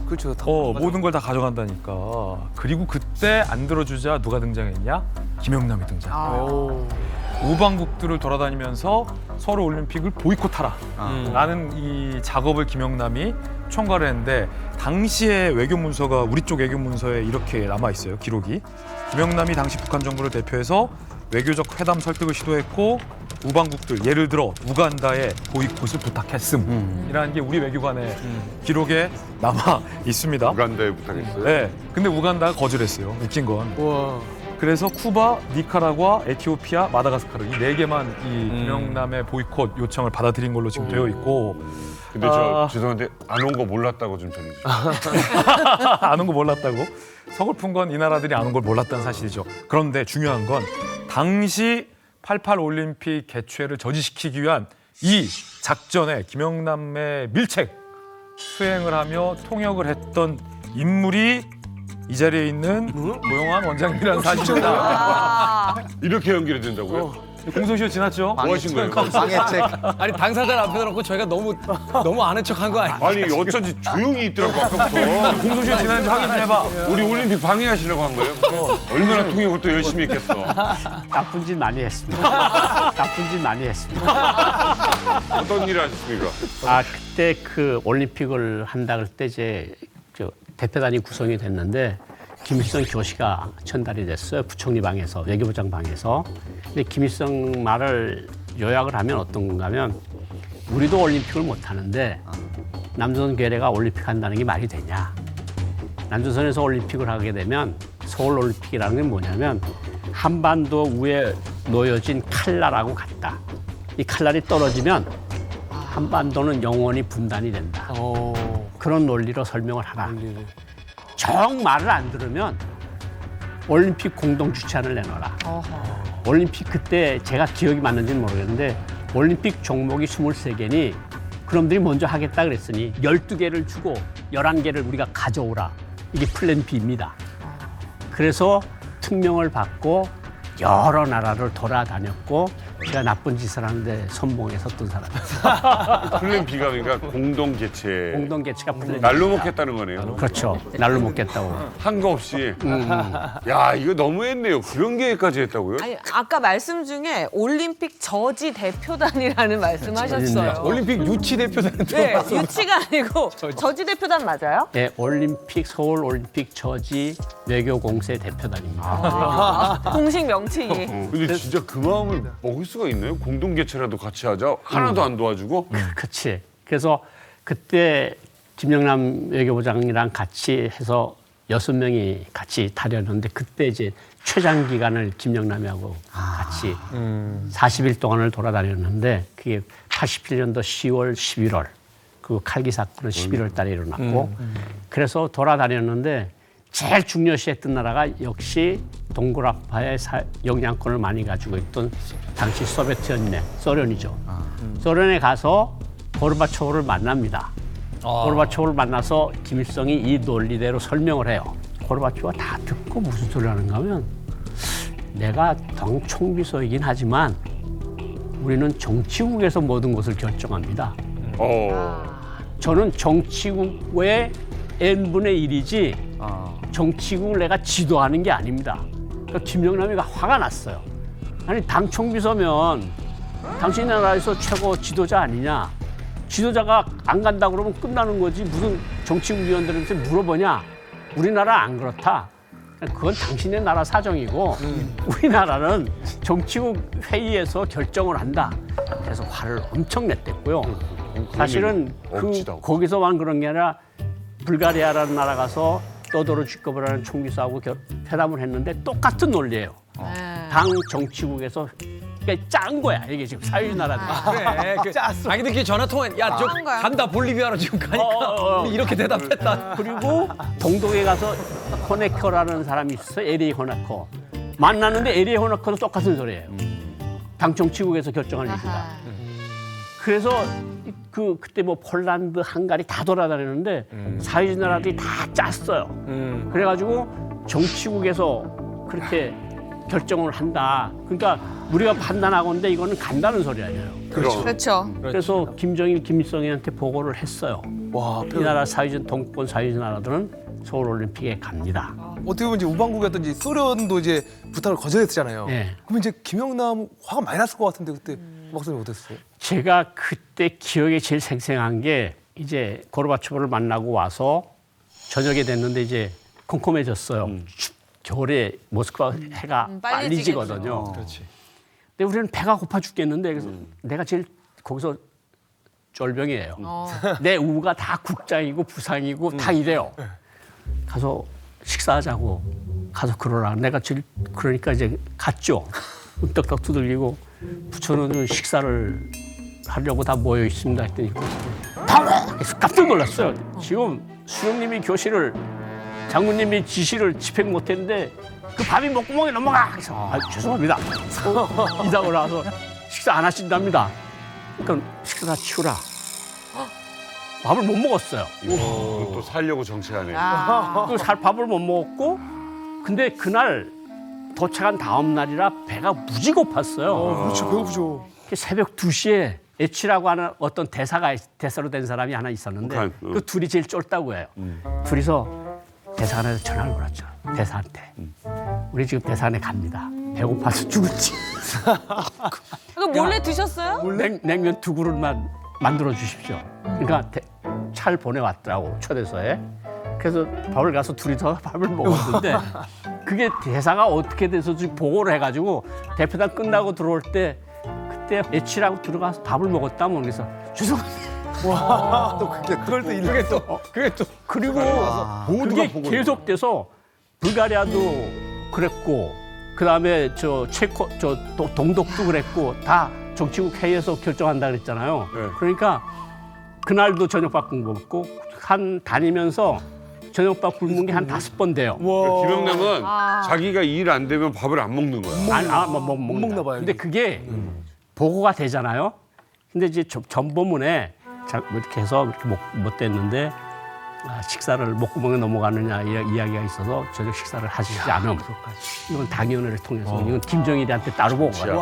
S2: 그렇죠.
S7: 모든 걸 다 가져간다니까. 그리고 그때 안 들어주자 누가 등장했냐? 김영남이 등장. 우방국들을 돌아다니면서 서울 올림픽을 보이콧하라 라는 이 작업을 김영남이 총괄을 했는데 당시에 외교 문서가 우리 쪽 외교 문서에 이렇게 남아 있어요. 기록이. 김영남이 당시 북한 정부를 대표해서 외교적 회담 설득을 시도했고 우방국들 예를 들어 우간다에 보이콧을 부탁했음 이라는 게 우리 외교관의 기록에 남아 있습니다.
S1: 우간다에 부탁했어요?
S7: 네. 근데 우간다가 거절했어요. 웃긴 건. 그래서 쿠바, 니카라과, 에티오피아, 마다가스카르 이 4개만 이 김영남의 보이콧 요청을 받아들인 걸로 지금 되어 있고.
S1: 근데 저 죄송한데 안 온 거 몰랐다고 좀 전해주세요.
S7: 안 온 거 몰랐다고? 서글픈 건 이 나라들이 안 온 걸 몰랐다는 사실이죠. 그런데 중요한 건 당시 88 올림픽 개최를 저지시키기 위한 이 작전에 김영남의 밀책 수행을 하며 통역을 했던 인물이 이 자리에 있는 고용환 원장님이라는 사실입니다.
S1: 이렇게 연결이 된다고요?
S7: 공소시효 지났죠?
S1: 뭐 하신 거예요?
S8: 방해책.
S3: 아니 당사자를 앞에 놓고 저희가 너무 아는 척한 거 아니에요?
S1: 아니 어쩐지 조용히 있더라고 아까부터.
S7: 공소시효 지났는지 확인 좀 해봐.
S1: 우리 올림픽 방해하시려고 한 거예요? 얼마나 통역을 또 열심히 했겠어.
S10: 나쁜 짓 많이 했습니다.
S1: 어떤 일을 하셨습니까?
S10: 그때 그 올림픽을 한다 그럴 때 이제 저 대표단이 구성이 됐는데 김일성 교시가 전달이 됐어요. 부총리 방에서, 외교부장 방에서. 근데 김일성 말을 요약을 하면 어떤 건가 하면 우리도 올림픽을 못 하는데 남조선 괴뢰가 올림픽 한다는 게 말이 되냐. 남조선에서 올림픽을 하게 되면 서울 올림픽이라는 게 뭐냐면 한반도 위에 놓여진 칼날하고 같다. 이 칼날이 떨어지면 한반도는 영원히 분단이 된다. 그런 논리로 설명을 하라. 정 말을 안 들으면 올림픽 공동 주최안을 내놔라. 올림픽 그때 제가 기억이 맞는지는 모르겠는데 올림픽 종목이 23개니 그놈들이 먼저 하겠다 그랬으니 12개를 주고 11개를 우리가 가져오라. 이게 플랜 B입니다. 그래서 특명을 받고 여러 나라를 돌아다녔고 제가 나쁜 짓을 하는데 선봉에 섰던 사람이에요.
S1: 플랜 B가 그러니까 공동 개최.
S10: 공동 개최가 플랜
S1: 날로
S10: B입니다.
S1: 먹겠다는 거네요.
S10: 그렇죠. 날로 먹겠다고.
S1: 한 거 없이. 야 이거 너무했네요. 그런 계획까지 했다고요?
S4: 아니 아까 말씀 중에 올림픽 저지 대표단이라는 말씀하셨어요.
S3: 올림픽 유치 대표단.
S4: 네, 유치가 아니고 저지 대표단 맞아요?
S10: 네, 올림픽 서울 올림픽 저지 외교공세 대표단입니다.
S4: 공식 명칭이.
S1: 근데 진짜 그 마음을 먹을 수가 있나요? 공동 개최라도 같이 하자. 하나도 안 도와주고.
S10: 그렇지. 그래서 그때 김영남 외교부장이랑 같이 해서 6명이 같이 다녔는데 그때 이제 최장 기간을 김영남하고 같이 40일 동안을 돌아다녔는데 그게 87년도 10월, 11월 그 칼기 사건은 11월 달에 일어났고 그래서 돌아다녔는데 제일 중요시했던 나라가 역시 동굴압파의 영향권을 많이 가지고 있던 당시 소비에트 연맹, 소련이죠. 소련에 가서 고르바초프를 만납니다. 고르바초프를 만나서 김일성이 이 논리대로 설명을 해요. 고르바초프가 다 듣고 무슨 소리 하는가 하면 내가 당 총비서이긴 하지만 우리는 정치국에서 모든 것을 결정합니다. 저는 정치국의 n분의 1이지 정치국을 내가 지도하는 게 아닙니다. 그러니까 김영남이가 화가 났어요. 아니 당 총비서면 당신 나라에서 최고 지도자 아니냐. 지도자가 안 간다 그러면 끝나는 거지. 무슨 정치국 위원들한테 물어보냐. 우리나라 안 그렇다. 그건 당신의 나라 사정이고 우리나라는 정치국 회의에서 결정을 한다. 그래서 화를 엄청 냈댔고요. 사실은 거기서만 그런 게 아니라 불가리아라는 나라 가서 또도로 지커브라는 총비서하고 회담을 했는데 똑같은 논리예요. 당 정치국에서 그러니까 짠 거야. 이게 지금 사회주의 나라들.
S3: 그래. 짰어. 근데 그게 전화 통화 야, 저 간다 볼리비아로 지금 가니까 우리 이렇게 대답했다.
S10: 그리고 동독에 가서 호네커라는 사람이 있어요. 에리 호네커. 만났는데 에리 호네커도 똑같은 소리예요. 당 정치국에서 결정할 일이다. 그래서 그때 뭐 폴란드, 헝가리 다 돌아다녔는데 사회주의 나라들이 다 짰어요. 그래가지고 정치국에서 그렇게 결정을 한다. 그러니까 우리가 판단하건데 이거는 간다는 소리예요.
S4: 그렇죠.
S10: 그래서 김정일, 김일성한테 보고를 했어요. 이 나라 사회주의 동권 사회주의 나라들은 서울올림픽에 갑니다.
S2: 어떻게 보면 이제 우방국이었던 이제 소련도 이제 부탁을 거절했잖아요.
S10: 네.
S2: 그럼 이제 김영남 화가 많이 났을 것 같은데 그때 박사님 어땠어요?
S10: 제가 그때 기억에 제일 생생한 게 이제 고르바초프를 만나고 와서 저녁에 됐는데 이제 컴컴해졌어요. 겨울에 모스크바 해가 빨리 지거든요.
S3: 그렇지.
S10: 근데 우리는 배가 고파 죽겠는데 그래서 내가 제일 거기서 쫄병이에요. 내 우가 다 국장이고 부상이고 다 이래요. 가서 식사하자고 가서 그러라. 내가 제일 그러니까 이제 갔죠. 떡떡 두들기고 부처는 식사를 하려고 다 모여 있습니다 했더니 깜짝 놀랐어요. 지금 수령님이 교실을 장군님이 지시를 집행 못했는데 그 밥이 목구멍에 넘어가. 그래서 죄송합니다. 이사고 나서 식사 안 하신답니다. 그러니까 식사 다 치우라. 밥을 못 먹었어요.
S1: 또 살려고 정치하네.
S10: 또 밥을 못 먹었고 근데 그날 도착한 다음 날이라 배가 무지 고팠어요.
S2: 그렇죠. 배고프죠.
S10: 새벽 2시에 에치라고 하는 어떤 대사로 된 사람이 하나 있었는데 그 둘이 제일 쫄다고 해요. 둘이서 대사관에서 전화를 걸었죠. 대사한테. 우리 지금 대사관에 갑니다. 배고파서 죽을지.
S4: 그거 몰래 드셨어요?
S10: 냉면 2그릇만 만들어 주십시오. 그러니까 차를 보내왔더라고 초대서에. 그래서 밥을 가서 둘이서 밥을 먹었는데 그게 대사가 어떻게 돼서 보고를 해가지고 대표단 끝나고 들어올 때 그때 에치라고 들어가서 밥을 먹었다면 그래서 죄송합니다.
S2: 와, 또 그걸 또
S10: 그게 또 그리고 그게 계속돼서 불가리아도 그랬고 그다음에 저 체코 저 동독도 그랬고 다 정치국 회의에서 결정한다 그랬잖아요. 그러니까 그날도 저녁밥 먹고 한 다니면서 저녁밥 굶은 게 한 5번 돼요.
S1: 김영남은 자기가 일 안 되면 밥을 안 먹는 거야.
S2: 먹나 봐요.
S10: 근데 그게 보고가 되잖아요. 근데 이제 전보문에 이렇게 해서 이렇게 못 됐는데 식사를 목구멍에 넘어가느냐 이야기가 있어서 저녁 식사를 하시지 않으면 이건 당위원회를 통해서 이건 김정일한테 따로 보고가요.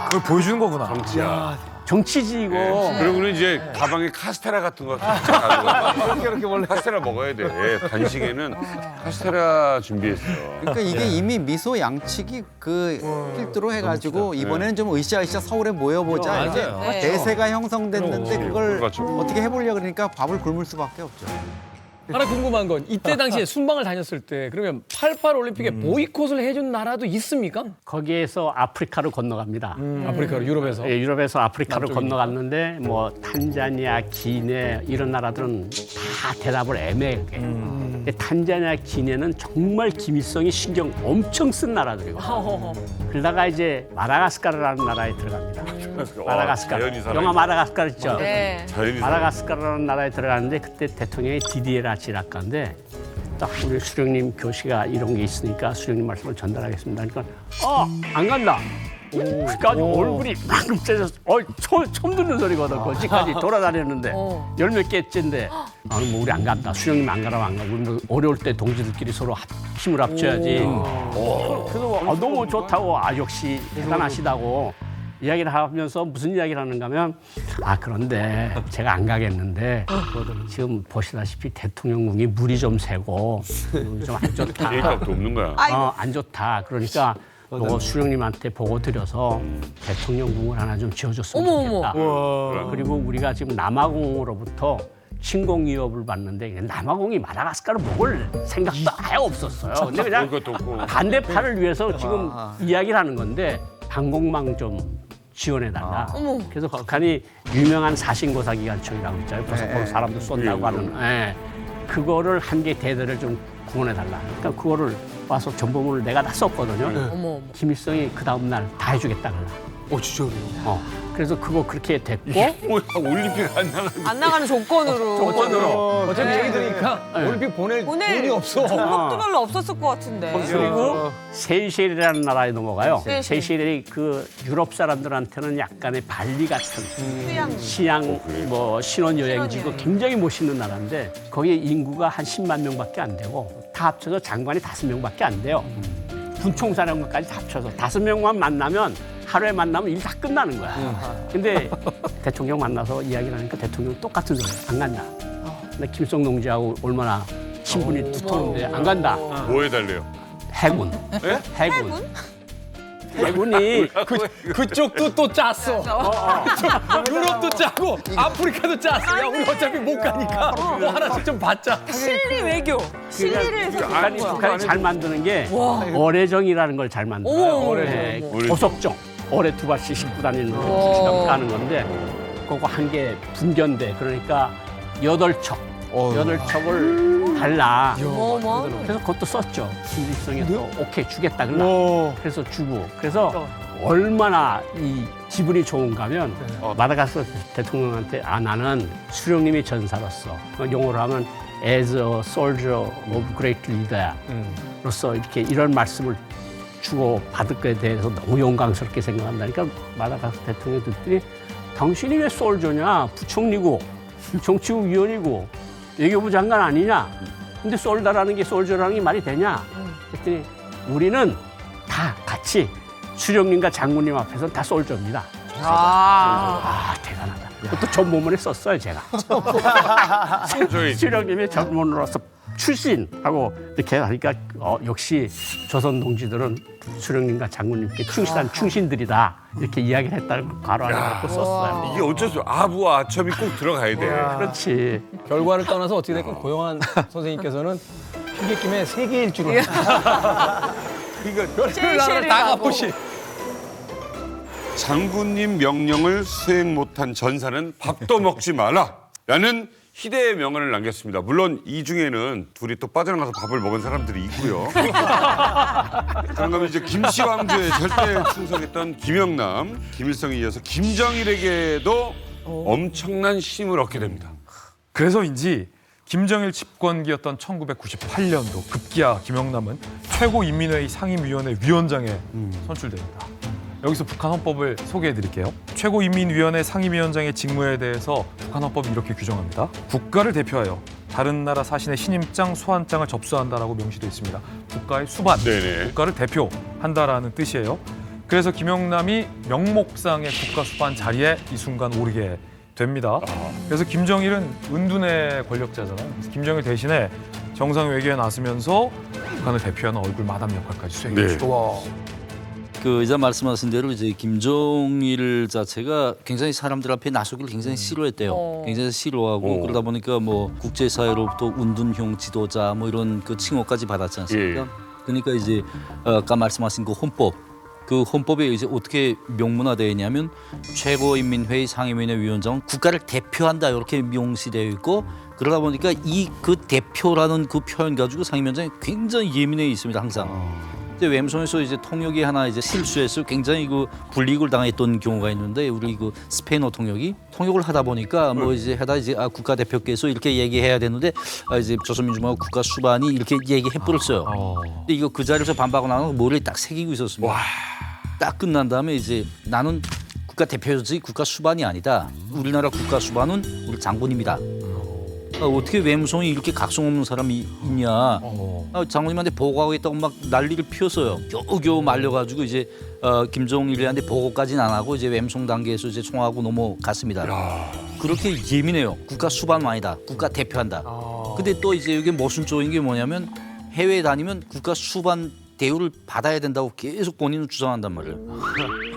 S7: 그걸 보여주는 거구나.
S1: 정치야.
S10: 정치지 이거.
S1: 그러고는 이제 가방에 카스테라 같은 거 가지고
S2: 이렇게 원래
S1: 카스테라 먹어야 돼. 간식에는 카스테라 준비했어.
S8: 그러니까 이게 이미 미소 양측이 그 필두로 해가지고 이번에는 좀 으쌰으쌰 서울에 모여보자. 이제
S4: 네.
S8: 대세가 형성됐는데 그걸
S1: 그렇죠.
S8: 어떻게 해보려고 그러니까 밥을 굶을 수밖에 없죠.
S3: 하나 궁금한 건 이때 당시에 순방을 다녔을 때 그러면 88 올림픽에 보이콧을 해준 나라도 있습니까?
S10: 거기에서 아프리카로 건너갑니다.
S3: 아프리카로 유럽에서.
S10: 예, 유럽에서 아프리카로 건너갔는데 뭐 탄자니아, 기네 이런 나라들은 다 대답을 애매해. 탄자니아, 기네는 정말 김일성이 신경 엄청 쓴 나라들이고. 그러다가 이제 마다가스카르라는 나라에 들어갑니다. 마다가스카르.
S1: 자연이 살아있네.
S10: 영화 마다가스카르 있죠?
S4: 네.
S1: 자연이
S10: 마다가스카르라는 나라에 들어가는데 그때 대통령이 디디에라 지라카인데 딱 우리 수령님 교시가 이런 게 있으니까 수령님 말씀을 전달하겠습니다. 그러니까 안 간다. 그러니까 얼굴이 막 째졌어. 처음 듣는 소리거든. 거기까지 돌아다녔는데 열 몇 개째인데 뭐 우리 안 간다. 수령님 안 가라면 안 가고 뭐 어려울 때 동지들끼리 서로 힘을 합쳐야지. 그래서 너무 좋다고 역시 대단하시다고 이야기를 하면서 무슨 이야기를 하는가 하면 그런데 제가 안 가겠는데 지금 보시다시피 대통령궁이 물이 좀 새고 좀 안 좋다.
S1: 얘기값도 없는 거야.
S10: 안 좋다. 그러니까 수령님한테 보고 드려서 대통령궁을 하나 좀 지어줬으면 좋겠다. 그리고 우리가 지금 남아공으로부터 침공 위협을 받는데 남아공이 마다가스카르 먹을 생각도 아예 없었어요. 근데 그냥 반대파를 위해서 지금 이야기를 하는 건데 항공망 좀 지원해달라. 그래서 북한이 유명한 사신고사 기관총이라고 있잖아요. 고속도로 사람도 쏜다고 하는. 그거를 한 개 대대를 좀 구원해달라. 그러니까 그거를 와서 전보문을 내가 다 썼거든요. 김일성이 그 다음 날 다 해주겠다 그래.
S2: 진짜요?
S10: 그래서 그거 그렇게 됐고.
S1: 올림픽
S4: 안 나가는 조건으로.
S3: 어차피 얘기 들으니까 올림픽 보낼 돈이 없어.
S4: 돈도 별로 없었을 것 같은데.
S10: 그리고 세이셸이라는 나라에 넘어가요.
S4: 네.
S10: 세이셸이 그 유럽 사람들한테는 약간의 발리 같은 시양 뭐 신혼여행지고 굉장히 멋있는 나라인데 거기에 인구가 한 10만 명밖에 안 되고 다 합쳐서 장관이 5명밖에 안 돼요. 군총사령관까지 다 합쳐서 5명만 만나면 하루에 만나면 일 다 끝나는 거야. 근데 대통령 만나서 이야기를 하니까 대통령이 똑같은 소리야. 안 간다. 근데 김일성 동지하고 얼마나 친분이 두터운데 안 간다.
S1: 뭐 해달래요?
S10: 해군. 해군. 해군이
S3: 그쪽도 또 짰어. 유럽도 짜고 아프리카도 짰어. 야, 우리 어차피 못 가니까 뭐 하나씩 좀 받자.
S4: 실리 외교. 실리를
S10: 북한이 잘 만드는 게 어뢰정이라는 걸 잘 만들어요. 고속정. 어뢰 2발씩 싣고 다니는 거 까는 건데 그거 한 개 분견대 그러니까 8척. 8척을 달라. 그래서 그것도 썼죠. 김일성이 또 오케이 주겠다 그러나. 그래서 주고. 그래서 얼마나 이 기분이 좋은가 하면 마다가스카르 대통령한테 나는 수령님이 전사로서 용어로 하면 as a soldier of great leader 로서 이렇게 이런 말씀을 주고 받을 것에 대해서 너무 영광스럽게 생각한다니까 마다가스카르 대통령이 듣더니 당신이 왜 솔저냐? 부총리고 정치국 위원이고 외교부 장관 아니냐? 근데 솔다라는 게 솔저라는 게 말이 되냐? 그랬더니 우리는 다 같이 수령님과 장군님 앞에서 다 솔저입니다. 대단하다. 그것도 전문문에 썼어요, 제가. 수령님의 전문으로서 출신하고 이렇게 하니까 역시 조선 동지들은 수령님과 장군님께 충실한 충신들이다. 이렇게 이야기를 했다고 가로 안에 갖고 썼어요.
S1: 이게 어쩔 수 아부와 아첨이 꼭 들어가야 돼.
S10: 그렇지.
S3: 결과를 떠나서 어떻게 됐건 고영한 선생님께서는 희귀김에 세계 일주로
S4: 세이셸을
S3: 다
S4: 가고.
S3: 가보시.
S1: 장군님 명령을 수행 못한 전사는 밥도 먹지 마라. 라는 희대의 명언을 남겼습니다. 물론 이 중에는 둘이 또 빠져나가서 밥을 먹은 사람들이 있고요. 그런가 하면 이제 김씨 왕조에 절대 충성했던 김영남, 김일성에 이어서 김정일에게도 엄청난 힘을 얻게 됩니다.
S7: 그래서인지 김정일 집권기였던 1998년도 급기야 김영남은 최고인민회의 상임위원회 위원장에 선출됩니다. 여기서 북한 헌법을 소개해드릴게요. 최고인민위원회 상임위원장의 직무에 대해서 북한 헌법이 이렇게 규정합니다. 국가를 대표하여 다른 나라 사신의 신임장, 소환장을 접수한다라고 명시되어 있습니다. 국가의 수반, 국가를 대표한다라는 뜻이에요. 그래서 김영남이 명목상의 국가 수반 자리에 이 순간 오르게 됩니다. 그래서 김정일은 은둔의 권력자잖아요. 그래서 김정일 대신에 정상 외교에 나서면서 북한을 대표하는 얼굴 마담 역할까지 수행했죠.
S6: 그 이제 말씀하신 대로 이제 김정일 자체가 굉장히 사람들 앞에 나서기를 굉장히 싫어했대요. 굉장히 싫어하고 그러다 보니까 뭐 국제사회로부터 운둔형 지도자 뭐 이런 그 칭호까지 받았지 않습니까? 그러니까 이제 아까 말씀하신 그 헌법, 그 헌법에 이제 어떻게 명문화되어 있냐면 최고인민회의 상임위원회 위원장은 국가를 대표한다 이렇게 명시되어 있고 그러다 보니까 이 그 대표라는 그 표현 가지고 상임위원장이 굉장히 예민해 있습니다 항상. 이제 웸송에서 이제 통역이 하나 이제 실수해서 굉장히 그 불이익을 당했던 경우가 있는데 우리 그 스페인어 통역이 통역을 하다 보니까 뭐 이제 하다 이제 국가대표께서 이렇게 얘기해야 되는데 이제 조선민주공화국 국가 수반이 이렇게 얘기해 버렸어요. 근데 이거 그 자리에서 반박하고 나서 머리에 딱 새기고 있었습니다. 딱 끝난 다음에 이제 나는 국가대표지 국가 수반이 아니다. 우리나라 국가 수반은 우리 장군입니다. 어떻게 웸송이 이렇게 각성 없는 사람이 있냐. 장군님한테 보고하겠다고 막 난리를 피웠어요. 겨우겨우 말려가지고 이제 김정일한테 보고까지는 안 하고 이제 웸송 단계에서 이제 총하고 넘어갔습니다. 그렇게 예민해요. 국가 수반 아니다. 국가 대표한다. 근데 또 이제 이게 모순적인 게 뭐냐면 해외에 다니면 국가 수반 대우를 받아야 된다고 계속 본인은 주장한단 말이에요.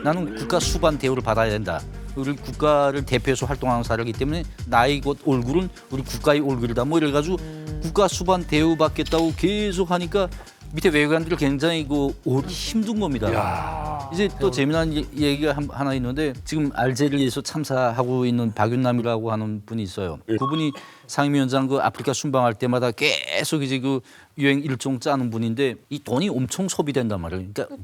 S6: 나는 국가 수반 대우를 받아야 된다. 우리 국가를 대표해서 활동하는 사람이기 때문에 나의 곧 얼굴은 우리 국가의 얼굴이다. 뭐 이래가지고 국가 수반 대우 받겠다고 계속 하니까 밑에 외교관들이 굉장히 힘든 겁니다. 이제 또 재미난 얘기가 하나 있는데 지금 알제리에서 참사하고 있는 박윤남이라고 하는 분이 있어요. 그분이 상임위원장 그 아프리카 순방할 때마다 계속 이제 그 유행 일정 짜는 분인데 이 돈이 엄청 소비된단 말이에요. 그러니까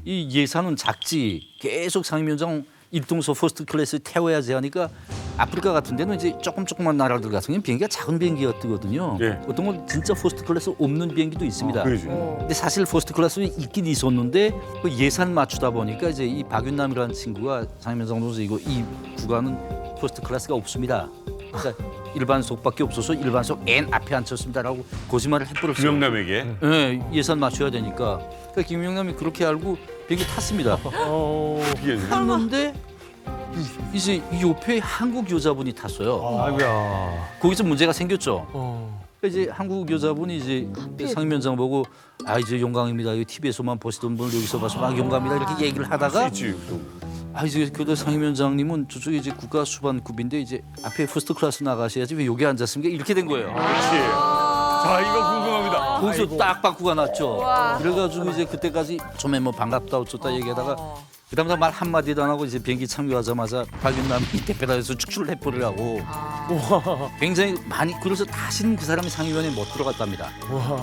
S6: 이 예산은 작지 계속 상임위원장 일등소 퍼스트 클래스 태워야지 하니까 아프리카 같은 데는 이제 조그만 나라들 같은 경우는 비행기가 작은 비행기가 뜨거든요. 어떤 건 진짜 퍼스트 클래스 없는 비행기도 있습니다. 근데 사실 퍼스트 클래스는 있긴 있었는데 그 예산 맞추다 보니까 이제 이 박윤남이라는 친구가 상임위원장 동서 이 구간은 퍼스트 클래스가 없습니다. 그러니까 일반석밖에 없어서 일반석 N 앞에 앉혔습니다라고 거짓말을 해버렸어요.
S1: 김영남에게?
S6: 네, 예산 맞춰야 되니까. 그러니까 김영남이 그렇게 알고 비행기 탔습니다. 탔는데 이제 이 옆에 한국 여자분이 탔어요.
S7: 아이고야.
S6: 거기서 문제가 생겼죠. 그러니까 이제 한국 여자분이 이제 상임위원장 보고 이제 영광입니다. TV에서만 보시던 분을 여기서 봐서 막 영광입니다 이렇게 얘기를 하다가 이제 교대 상임위원장님은 저쪽에 이제 국가 수반급인데 이제 앞에 퍼스트 클래스 나가셔야지 왜 여기 앉았습니까? 이렇게 된 거예요.
S1: 자, 이거 궁금합니다.
S6: 거기서 딱 바꾸가 났죠. 그래가지고 이제 그때까지 처음에 뭐 반갑다 어쩌다 얘기하다가 그다음에 말 한마디도 안 하고 이제 비행기 참여하자마자 박윤남이 대표단에서 축출을 해버리라고 굉장히 많이 그래서 다시는 그 사람이 상임위원회에 못 들어갔답니다.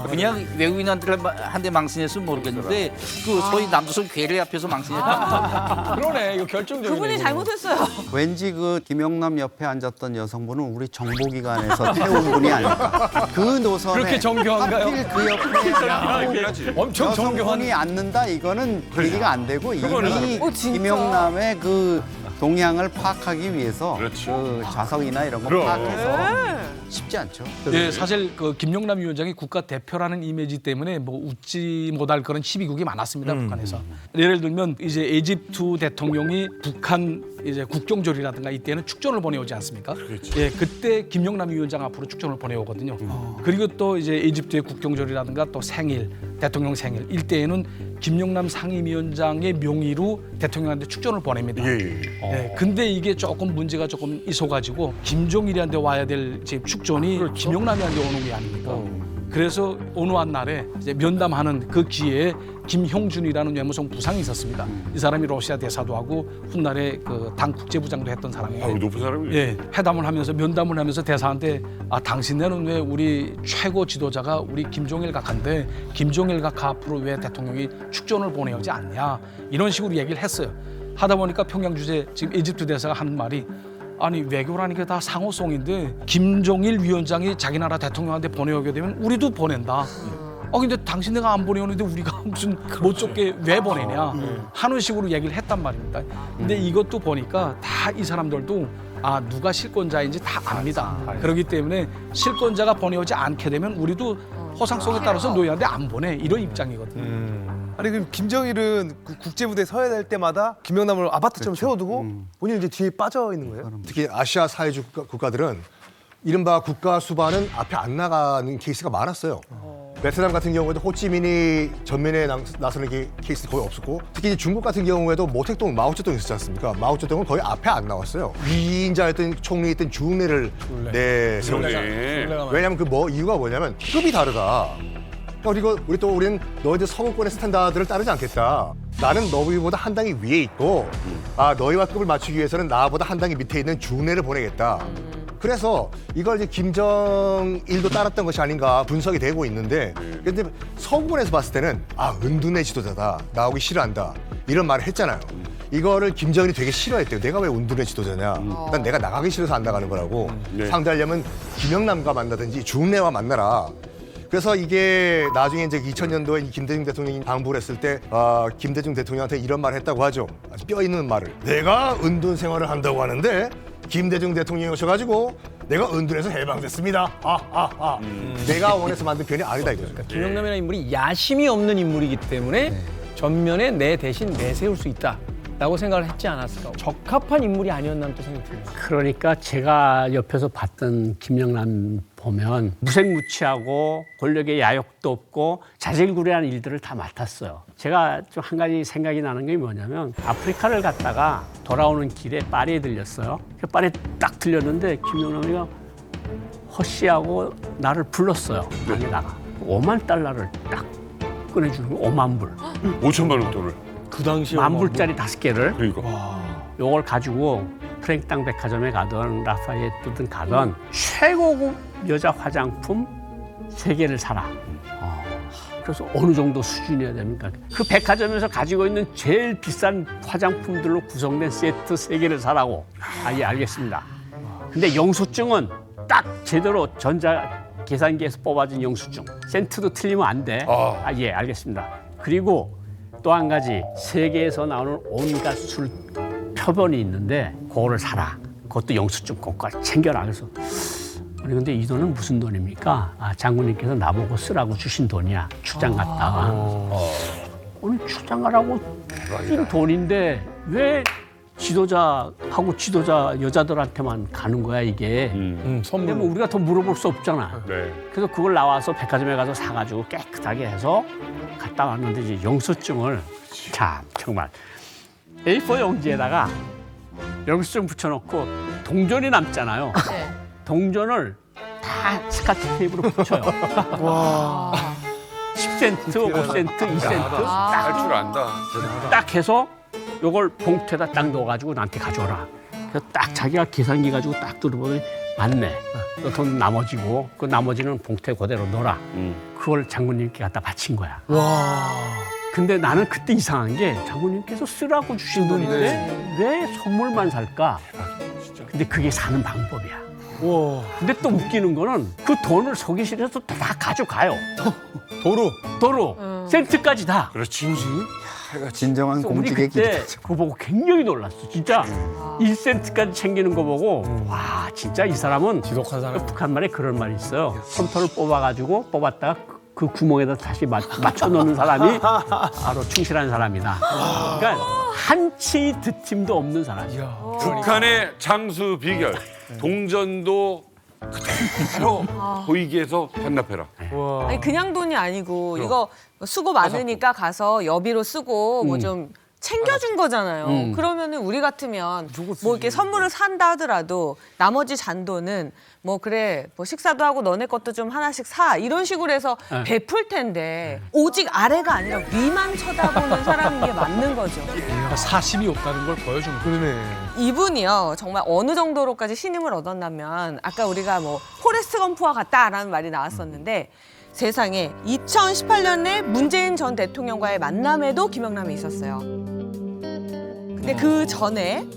S6: 그냥 외국인한테 망신했으면 모르겠는데 그 소위 남조선 괴뢰 앞에서 망신했다.
S3: 그러네. 이거 결정적이네.
S4: 그분이 잘못했어요.
S8: 왠지 그 김영남 옆에 앉았던 여성분은 우리 정보기관에서 태운 분이 아닐까. 그 노선에
S3: 그렇게 정교한가요?
S8: 하필 그 옆에
S3: 엄청 정교한.
S8: 여성분이 앉는다 이거는 얘기가 안 되고 이미
S4: 진짜?
S8: 김영남의 그 동향을 파악하기 위해서 그 좌석이나 이런 거 파악해서 쉽지 않죠.
S5: 네, 사실 그 김영남 위원장이 국가 대표라는 이미지 때문에 뭐 웃지 못할 그런 시비국이 많았습니다. 북한에서. 예를 들면 이제 이집트 대통령이 북한 이제 국경절이라든가 이때는 축전을 보내오지 않습니까? 예, 그때 김영남 위원장 앞으로 축전을 보내오거든요. 그리고 또 이제 이집트의 국경절이라든가 또 생일, 대통령 생일 이때에는 김영남 상임위원장의 명의로 대통령한테 축전을 보냅니다. 예, 근데 이게 조금 문제가 조금 있어가지고 김정일이한테 와야 될 축전이 김영남이한테 오는 게 아닙니까? 그래서 어느 한 날에 이제 면담하는 그 기회에 김형준이라는 외무성 부상이 있었습니다. 이 사람이 러시아 대사도 하고 훗날에 그 당 국제부장도 했던 사람이에요.
S1: 높은 사람이네.
S5: 예, 회담을 하면서 면담을 하면서 대사한테 당신네는 왜 우리 최고 지도자가 우리 김종일 각하인데 김종일 각하 앞으로 왜 대통령이 축전을 보내오지 않냐 이런 식으로 얘기를 했어요. 하다 보니까 평양 주재 지금 이집트 대사가 한 말이 아니 외교라는 게 다 상호성인데 김종일 위원장이 자기 나라 대통령한테 보내오게 되면 우리도 보낸다. 근데 당신네가 안 보내오는데 우리가 무슨 못 쫓게 왜 보내냐 하는 식으로 얘기를 했단 말입니다. 근데 이것도 보니까 다 이 사람들도 누가 실권자인지 다 압니다. 그렇기 때문에 실권자가 보내오지 않게 되면 우리도 허상성에 따라서 노예한테 안 보내 이런 입장이거든요.
S2: 아니 그럼 김정일은 국제무대에 서야 될 때마다 김영남을 아파트처럼 세워두고 본인은 이제 뒤에 빠져 있는 거예요?
S11: 특히 아시아 사회주 국가들은 이른바 국가 수반은 앞에 안 나가는 케이스가 많았어요. 베트남 같은 경우에도 호찌민이 전면에 나서는 케이스 거의 없었고 특히 이제 중국 같은 경우에도 모택동 마오쩌둥 있었지 않습니까? 마오쩌둥은 거의 앞에 안 나왔어요. 위인자였던 총리였던 주웅래를 내세웠죠. 왜냐하면 이유가 뭐냐면 급이 다르다. 그리고 우리는 너희들 서구권의 스탠다드를 따르지 않겠다. 나는 너희보다 한 단계 위에 있고 너희와 급을 맞추기 위해서는 나보다 한 단계 밑에 있는 주웅래를 보내겠다. 그래서 이걸 이제 김정일도 따랐던 것이 아닌가 분석이 되고 있는데, 근데 서구권에서 봤을 때는 은둔의 지도자다, 나오기 싫어한다 이런 말을 했잖아요. 이거를 김정일이 되게 싫어했대요. 내가 왜 은둔의 지도자냐? 난 내가 나가기 싫어서 안 나가는 거라고. 상대하려면 김영남과 만나든지 주은래와 만나라. 그래서 이게 나중에 이제 2000년도에 김대중 대통령이 방북을 했을 때 김대중 대통령한테 이런 말을 했다고 하죠. 아주 뼈 있는 말을. 내가 은둔 생활을 한다고 하는데 김대중 대통령이 오셔가지고 내가 은둔에서 해방됐습니다. 내가 원해서 만든 표현이 아니다 이거죠.
S3: 김영남이라는 인물이 야심이 없는 인물이기 때문에 전면에 내 대신 내세울 수 있다라고 생각을 했지 않았을까. 적합한 인물이 아니었나 또 생각이 들어요.
S10: 그러니까 제가 옆에서 봤던 김영남 보면 무색무취하고 권력의 야욕도 없고 자질구레한 일들을 다 맡았어요. 제가 좀 한 가지 생각이 나는 게 뭐냐면 아프리카를 갔다가 돌아오는 길에 파리에 들렸어요. 그 파리에 딱 들렸는데 김영남이가 허씨하고 나를 불렀어요. 방에다가 5만 달러를 딱 꺼내주는 거 5만 불.
S1: 5천만 원 돈을.
S3: 그 당시에
S10: 1만 불짜리 5개를.
S1: 그러니까.
S10: 요걸 가지고 프랭땅 백화점에 가든 라파예트든 가든 최고급 여자 화장품 3개를 사라. 그래서 어느 정도 수준이어야 됩니까? 그 백화점에서 가지고 있는 제일 비싼 화장품들로 구성된 세트 3개를 사라고. 예, 알겠습니다. 근데 영수증은 딱 제대로 전자 계산기에서 뽑아진 영수증. 센트도 틀리면 안 돼. 예, 알겠습니다. 그리고 또 한 가지, 세계에서 나오는 온갖 술 표본이 있는데 그거를 사라. 그것도 영수증 꼭까지 챙겨라. 그래서 아니 근데 이 돈은 무슨 돈입니까? 장군님께서 나보고 쓰라고 주신 돈이야. 출장 갔다가. 오늘 출장 가라고 준 돈인데 왜 지도자하고 지도자 여자들한테만 가는 거야 이게. 근데 뭐 우리가 더 물어볼 수 없잖아.
S1: 네.
S10: 그래서 그걸 나와서 백화점에 가서 사가지고 깨끗하게 해서 갔다 왔는데 이제 영수증을 참 정말 A4 용지에다가 영수증 붙여놓고 동전이 남잖아요. 동전을 다 스카치 테이프로 붙여요. 와. 10센트, 5센트, 2센트
S1: 할 줄 안다.
S10: 딱 해서 요걸 봉투에다 딱 넣어가지고 나한테 가져오라. 그래서 딱 자기가 계산기 가지고 딱 들어보더니 맞네. 돈 나머지고 그 나머지는 봉투에 그대로 넣어라. 그걸 장군님께 갖다 바친 거야. 와. 근데 나는 그때 이상한 게 장군님께서 쓰라고 주신 돈인데 왜 선물만 살까? 근데 그게 사는 방법이야. 와. 근데 또 웃기는 거는 그 돈을 서기실에서 다 가져가요. 도로. 센트까지 다.
S1: 그렇지.
S8: 진정한
S10: 우리
S8: 공직의
S10: 그때
S8: 길이죠.
S10: 그거 보고 굉장히 놀랐어. 진짜 1센트까지 챙기는 거 보고 와 진짜 이 사람은
S3: 지독한 사람.
S10: 북한 말에 그런 말이 있어요. 컴퓨터를 뽑았다가 그 구멍에다 다시 맞춰 놓는 사람이 바로 충실한 사람이다. 그러니까 한치 득팀도 없는 사람이야.
S1: 북한의 장수 비결. 동전도 그대로 보이게 해서 반납해라.
S4: 아니 그냥 돈이 아니고 이거 수고 많으니까 가서 여비로 쓰고 뭐 좀 챙겨준 거잖아요. 그러면은 우리 같으면 뭐 이렇게 선물을 산다 하더라도 나머지 잔돈은 뭐 그래 뭐 식사도 하고 너네 것도 좀 하나씩 사 이런 식으로 해서 베풀 텐데 오직 아래가 아니라 위만 쳐다보는 사람인 게 맞는 거죠.
S5: 사심이 없다는 걸 보여준 거예요.
S4: 이분이요 정말 어느 정도로까지 신임을 얻었냐면 아까 우리가 뭐 포레스트 검프와 같다라는 말이 나왔었는데 세상에 2018년에 문재인 전 대통령과의 만남에도 김영남이 있었어요. 근데 그 전에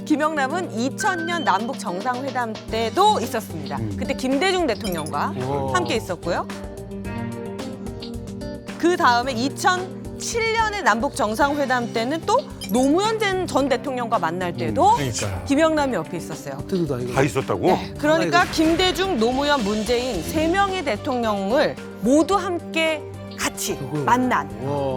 S4: 김영남은 2000년 남북 정상회담 때도 있었습니다. 그때 김대중 대통령과 함께 있었고요. 그 다음에 2007년에 남북 정상회담 때는 또 노무현 전 대통령과 만날 때도 김영남이 옆에 있었어요.
S1: 다 있었다고?
S4: 네, 그러니까 김대중, 노무현, 문재인 3명의 대통령을 모두 함께 같이 만난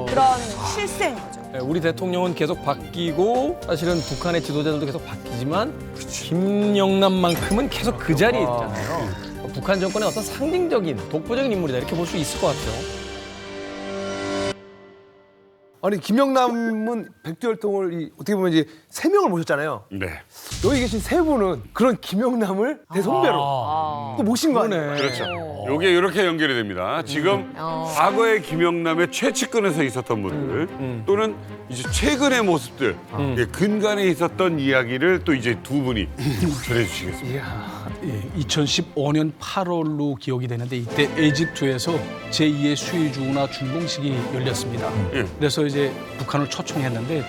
S4: 그런 실세인 거죠.
S3: 네, 우리 대통령은 계속 바뀌고 사실은 북한의 지도자들도 계속 바뀌지만 김영남만큼은 계속 그 자리에 있잖아요. 북한 정권의 어떤 상징적인 독보적인 인물이다 이렇게 볼 수 있을 것 같아요.
S2: 아니 김영남은 백두혈통을 어떻게 보면 이제 3명을 모셨잖아요.
S1: 네.
S2: 여기 계신 3분은 그런 김영남을 대선배로 또 모신 거 아니에요?
S1: 그렇죠. 요게 이렇게 연결이 됩니다. 지금 과거의 김영남의 최측근에서 있었던 분들 또는 이제 최근의 모습들, 예, 근간에 있었던 이야기를 또 이제 두 분이 전해주시겠습니다.
S5: 예, 2015년 8월로 기억이 되는데 이때 에집트에서 제2의 수혜주나 준공식이 열렸습니다.
S1: 예.
S5: 그래서 이제 북한을 초청했는데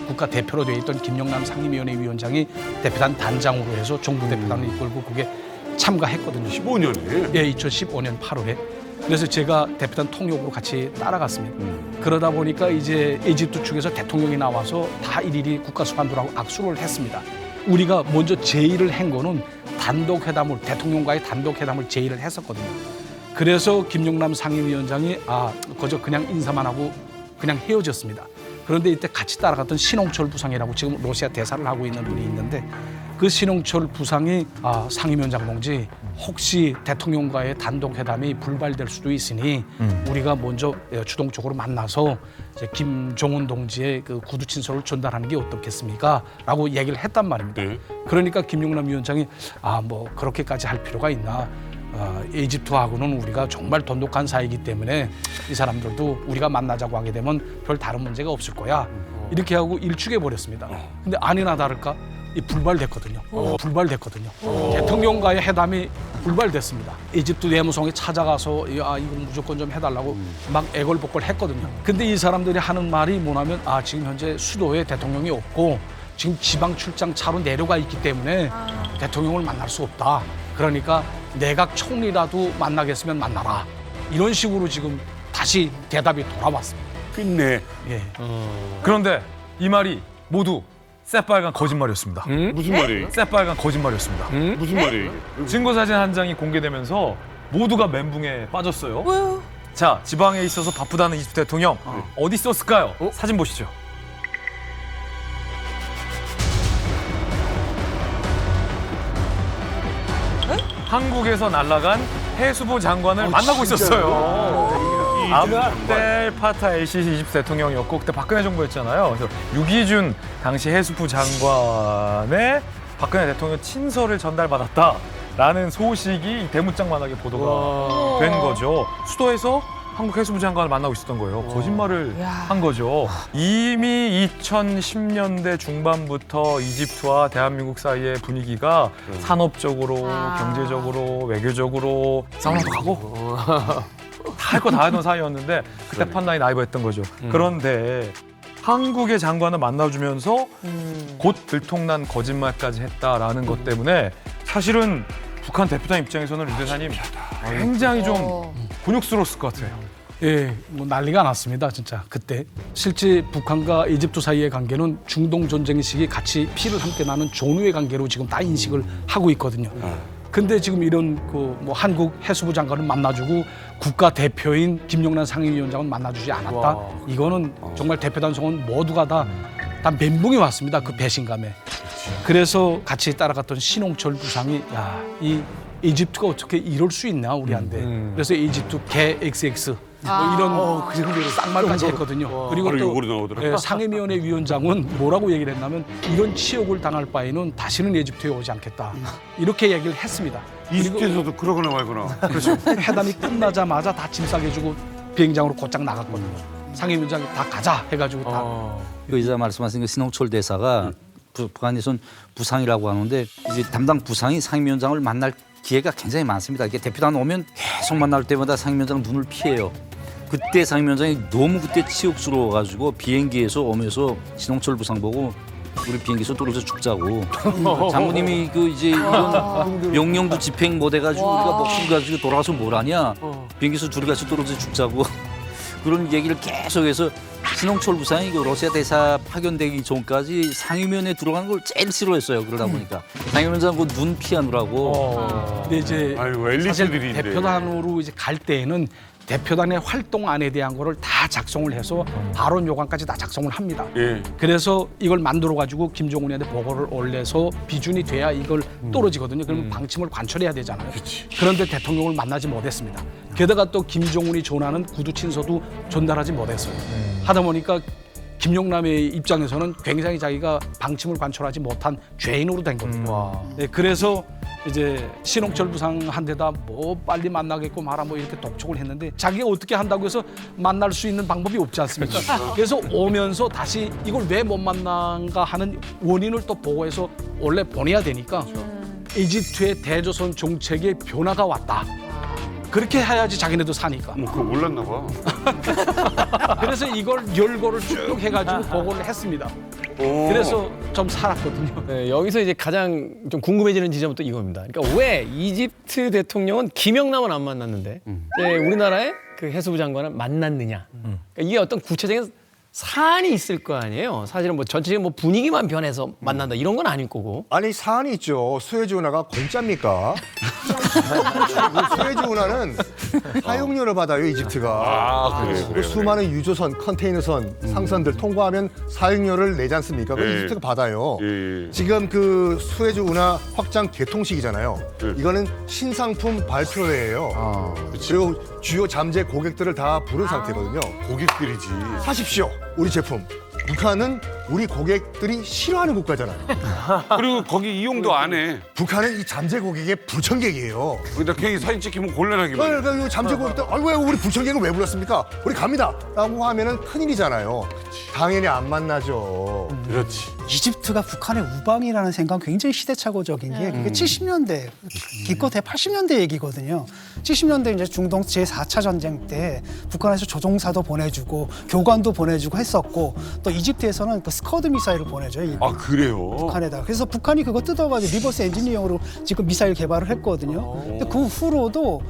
S5: 국가 대표로 되어 있던 김영남 상임위원회 위원장이 대표단 단장으로 해서 정부 대표단을 이끌고 그게 참가했거든요.
S1: 15년에?
S5: 예, 2015년 8월에. 그래서 제가 대표단 통역으로 같이 따라갔습니다. 그러다 보니까 이제 에집트 측에서 대통령이 나와서 다 일일이 국가 수반들하고 악수를 했습니다. 우리가 먼저 제의를 한 거는 단독회담을, 대통령과의 단독회담을 제의를 했었거든요. 그래서 김영남 상임위원장이 그저 그냥 인사만 하고 그냥 헤어졌습니다. 그런데 이때 같이 따라갔던 신홍철 부상이라고 지금 러시아 대사를 하고 있는 분이 있는데 그 신홍철 부상이 상임위원장 동지 혹시 대통령과의 단독회담이 불발될 수도 있으니 우리가 먼저 주동적으로 만나서 이제 김정은 동지의 그 구두 친서를 전달하는 게 어떻겠습니까? 라고 얘기를 했단 말입니다. 그러니까 김용남 위원장이 뭐 그렇게까지 할 필요가 있나? 에집트하고는 우리가 정말 돈독한 사이이기 때문에 이 사람들도 우리가 만나자고 하게 되면 별 다른 문제가 없을 거야. 이렇게 하고 일축해 버렸습니다. 근데 아니나 다를까 불발됐거든요. 불발됐거든요. 대통령과의 회담이 불발됐습니다. 에집트 내무성에 찾아가서 이거 무조건 좀 해달라고 막 애걸복걸 했거든요. 근데 이 사람들이 하는 말이 뭐냐면 지금 현재 수도에 대통령이 없고 지금 지방 출장 차로 내려가 있기 때문에 대통령을 만날 수 없다. 그러니까 내각 총리라도 만나겠으면 만나라. 이런 식으로 지금 다시 대답이 돌아왔습니다.
S1: 끝내.
S5: 예.
S7: 그런데 이 말이 모두 새빨간 거짓말이었습니다.
S1: 무슨 말이에요?
S7: 새빨간 거짓말이었습니다.
S1: 무슨 말이에요?
S7: 증거 사진 한 장이 공개되면서 모두가 멘붕에 빠졌어요.
S4: 왜요?
S7: 자, 지방에 있어서 바쁘다는 이집트 대통령 어디 있었을까요? 사진 보시죠. 한국에서 날아간 해수부 장관을 만나고 있었어요. 압델 파타 엘시시 이집트 대통령이었고 그때 박근혜 정부였잖아요. 그래서 유기준 당시 해수부 장관의 박근혜 대통령 친서를 전달받았다라는 소식이 대문짝만하게 보도가 된 거죠. 수도에서 한국 해수부 장관을 만나고 있었던 거예요. 거짓말을 한 거죠. 이미 2010년대 중반부터 이집트와 대한민국 사이의 분위기가 산업적으로, 경제적으로, 외교적으로 사우나도 가고 다 할 거 다 하던 사이였는데 그때 판단이 나이버였던 거죠. 그런데 한국의 장관을 만나주면서 곧 들통난 거짓말까지 했다라는 것 때문에 사실은 북한 대표단 입장에서는 류 대사님 굉장히 좀 곤욕스러웠을 것 같아요.
S5: 예, 뭐 난리가 났습니다, 진짜 그때. 실제 북한과 이집트 사이의 관계는 중동 전쟁 시기 같이 피를 함께 나는 존우의 관계로 지금 다 인식을 하고 있거든요. 근데 지금 이런 뭐 한국 해수부 장관을 만나주고 국가 대표인 김영남 상임위원장은 만나주지 않았다. 이거는 정말 대표단 성원 모두가 다 멘붕이 왔습니다. 그 배신감에. 그래서 같이 따라갔던 신홍철 부상이 이 이집트가 어떻게 이럴 수 있나 우리한테. 그래서 이집트 개 XX 뭐 이런 그 정도로 쌍말까지 했거든요. 그리고 또 상임위원회 위원장은 뭐라고 얘기를 했냐면 이런 치욕을 당할 바에는 다시는 에집트에 오지 않겠다. 이렇게 얘기를 했습니다.
S1: 이집트에서도 그러거나 말거나.
S5: 그렇죠. 회담이 끝나자마자 다 짐 싸게주고 비행장으로 곧장 나갔거든요. 상임위원장이 다 가자 해가지고 다.
S6: 그 의사 말씀하신 그 신홍철 대사가 북한에선 부상이라고 하는데 이제 담당 부상이 상임위원장을 만날 기회가 굉장히 많습니다. 이게 대표단 오면 계속 만날 때마다 상임위원장 눈을 피해요. 그때 상임위원장이 너무 그때 치욕스러워가지고 비행기에서 오면서 신홍철 부상 보고 우리 비행기에서 떨어져 죽자고. 장모님이 그 이제 이런 명령도 집행 못 해가지고 우리가 목숨 가지고 돌아가서 뭘 하냐. 비행기에서 둘이 같이 떨어져 죽자고. 그런 얘기를 계속해서 신홍철 부상이 그 러시아 대사 파견되기 전까지 상임위원회에 들어가는 걸 제일 싫어했어요. 그러다 보니까 상임위원장 그 눈 피하느라고.
S5: 근데 이제 사실 대표단으로 이제 갈 때에는 대표단의 활동안에 대한 거를 다 작성을 해서 발언 요강까지 다 작성을 합니다. 그래서 이걸 만들어 가지고 김정은한테 보고를 올려서 비준이 돼야 이걸 떨어지거든요. 그러면 방침을 관철해야 되잖아요. 그런데 대통령을 만나지 못했습니다. 게다가 또 김정은이 전하는 구두 친서도 전달하지 못했어요. 하다 보니까 김용남의 입장에서는 굉장히 자기가 방침을 관철하지 못한 죄인으로 된 겁니다. 네, 그래서 이제 신홍철 부상한테다 뭐 빨리 만나겠고 마라 뭐 이렇게 독촉을 했는데 자기가 어떻게 한다고 해서 만날 수 있는 방법이 없지 않습니까? 그래서 오면서 다시 이걸 왜 못 만난가 하는 원인을 또 보고해서 원래 보내야 되니까 이집트의 대조선 정책에 변화가 왔다. 그렇게 해야지 자기네도 사니까.
S1: 뭐 그거 몰랐나 봐.
S5: 그래서 이걸 열거를 쭉 해가지고 보고를 했습니다. 그래서 좀 살았거든요.
S3: 네, 여기서 이제 가장 좀 궁금해지는 지점은 또 이겁니다. 그러니까 왜 이집트 대통령은 김영남은 안 만났는데 우리나라의 그 해수부 장관은 만났느냐? 그러니까 이게 어떤 구체적인 사안이 있을 거 아니에요. 사실은 뭐 전체적인 뭐 분위기만 변해서 만난다 이런 건 아닐 거고.
S11: 아니 사안이 있죠. 수에즈 운하가 공짜입니까? 수에즈 운하는 사용료를 받아요 이집트가.
S1: 그래.
S11: 수많은 유조선, 컨테이너선, 상선들 통과하면 사용료를 내지 않습니까? 그
S1: 예.
S11: 이집트가 받아요.
S1: 예.
S11: 지금 그 수에즈 운하 확장 개통식이잖아요. 이거는 신상품 발표회예요. 그리고 주요 잠재 고객들을 다 부른 상태거든요.
S1: 고객들이지.
S11: 사십시오, 우리 제품. 북한은 우리 고객들이 싫어하는 국가잖아요.
S1: 그리고 거기 이용도 안 해.
S11: 북한은 이 잠재 고객의 부청객이에요.
S1: 거기다 괜히 사진 찍히면 곤란하기만 해.
S11: 그러니까 잠재 고객들, 왜 우리 부청객을 왜 불렀습니까? 우리 갑니다. 라고 하면은 큰일이잖아요. 당연히 안 만나죠.
S1: 그렇지.
S12: 이집트가 북한의 우방이라는 생각은 굉장히 시대착오적인 게 그게 70년대, 기껏해 80년대 얘기거든요. 70년대 이제 중동 제4차 전쟁 때 북한에서 조종사도 보내주고 교관도 보내주고 했었고 또 이집트에서는 그 스커드 미사일을 보내줘요.
S1: 아 그래요?
S12: 북한에다가. 그래서 북한이 그거 뜯어가지고 리버스 엔지니어링으로 지금 미사일 개발을 했거든요. 근데 그 후로도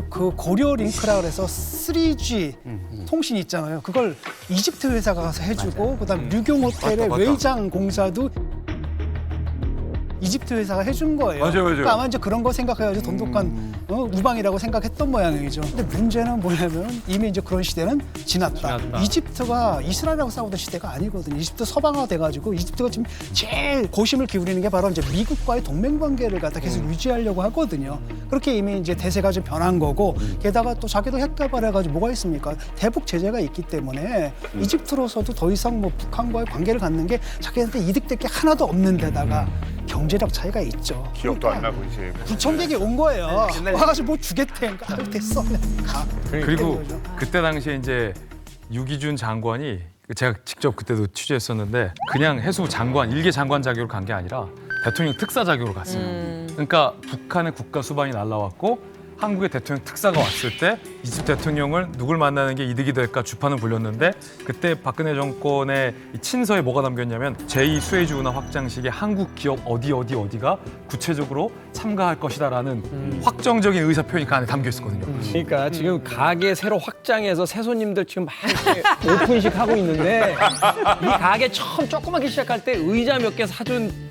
S12: 그 고려 링크라 그래서 3G 통신 있잖아요. 그걸 이집트 회사가 가서 해주고 그다음 류경 호텔의 외장 공사도 이집트 회사가 해준 거예요.
S1: 맞아요.
S12: 그러니까 아마 이제 그런 거 생각해가지고 돈독한 우방이라고 생각했던 모양이죠. 근데 문제는 뭐냐면 이미 이제 그런 시대는 지났다. 이집트가 이스라엘하고 싸우던 시대가 아니거든요. 이집트 서방화 돼가지고 이집트가 지금 제일 고심을 기울이는 게 바로 이제 미국과의 동맹 관계를 갖다 계속 유지하려고 하거든요. 그렇게 이미 이제 대세가 좀 변한 거고 게다가 또 자기도 핵 개발해가지고 뭐가 있습니까? 대북 제재가 있기 때문에 이집트로서도 더 이상 뭐 북한과의 관계를 갖는 게 자기한테 이득될 게 하나도 없는 데다가 경제력 차이가 있죠.
S1: 기억도 안 나고 이제.
S12: 부청객이 온 거예요. 와가지고 뭐 주겠대. 아유 됐어. 그냥 가.
S7: 그리고 그때 당시에 이제 유기준 장관이 제가 직접 그때도 취재했었는데 그냥 해수부 장관, 일개 장관 자격으로 간 게 아니라 대통령 특사 자격으로 갔어요. 그러니까 북한의 국가 수반이 날라왔고 한국의 대통령 특사가 왔을 때 이집트 대통령을 누굴 만나는 게 이득이 될까 주판을 불렸는데 그때 박근혜 정권의 이 친서에 뭐가 담겼냐면 제2 수에즈 운하 확장식에 한국 기업 어디가 구체적으로 참가할 것이다라는 확정적인 의사 표현이 그 안에 담겨 있었거든요.
S3: 그러니까 지금 가게 새로 확장해서 새 손님들 지금 막 이렇게 오픈식 하고 있는데 이 가게 처음 조그맣게 시작할 때 의자 몇 개 사준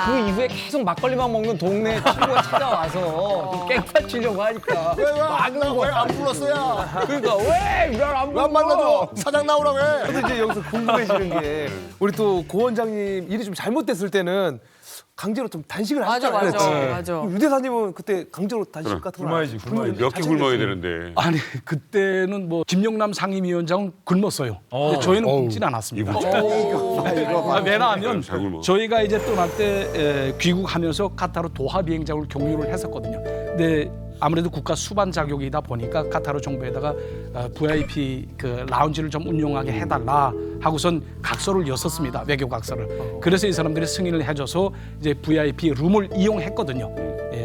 S3: 그 이후에 계속 막걸리만 먹는 동네 친구가 찾아와서 좀 깽판 치려고 하니까
S11: 왜안 불렀어요?
S3: 그러니까 왜 안
S11: 왜 안 만나줘? 사장 나오라고 해.
S2: 근데 이제 여기서 궁금해지는 게 우리 또 고 원장님 일이 좀 잘못됐을 때는 강제로 좀 단식을 하잖아요.
S4: 맞아.
S2: 유 대사님은 그때 강제로 단식 같은 거
S7: 굶어야지.
S1: 몇 개 굶어야 되는데.
S5: 아니 그때는 뭐 김영남 상임위원장은 굶었어요. 근데 저희는 굶진 않았습니다. 왜냐하면
S1: 잘 굶어.
S5: 저희가 이제 떠날 때 귀국하면서 카타르 도하 비행장을 경유를 했었거든요. 근데 아무래도 국가 수반 자격이다 보니까 카타르 정부에다가 VIP 그 라운지를 좀 운영하게 해달라 하고선 각서를 였었습니다. 외교 각서를. 그래서 이 사람들이 승인을 해줘서 이제 VIP 룸을 이용했거든요.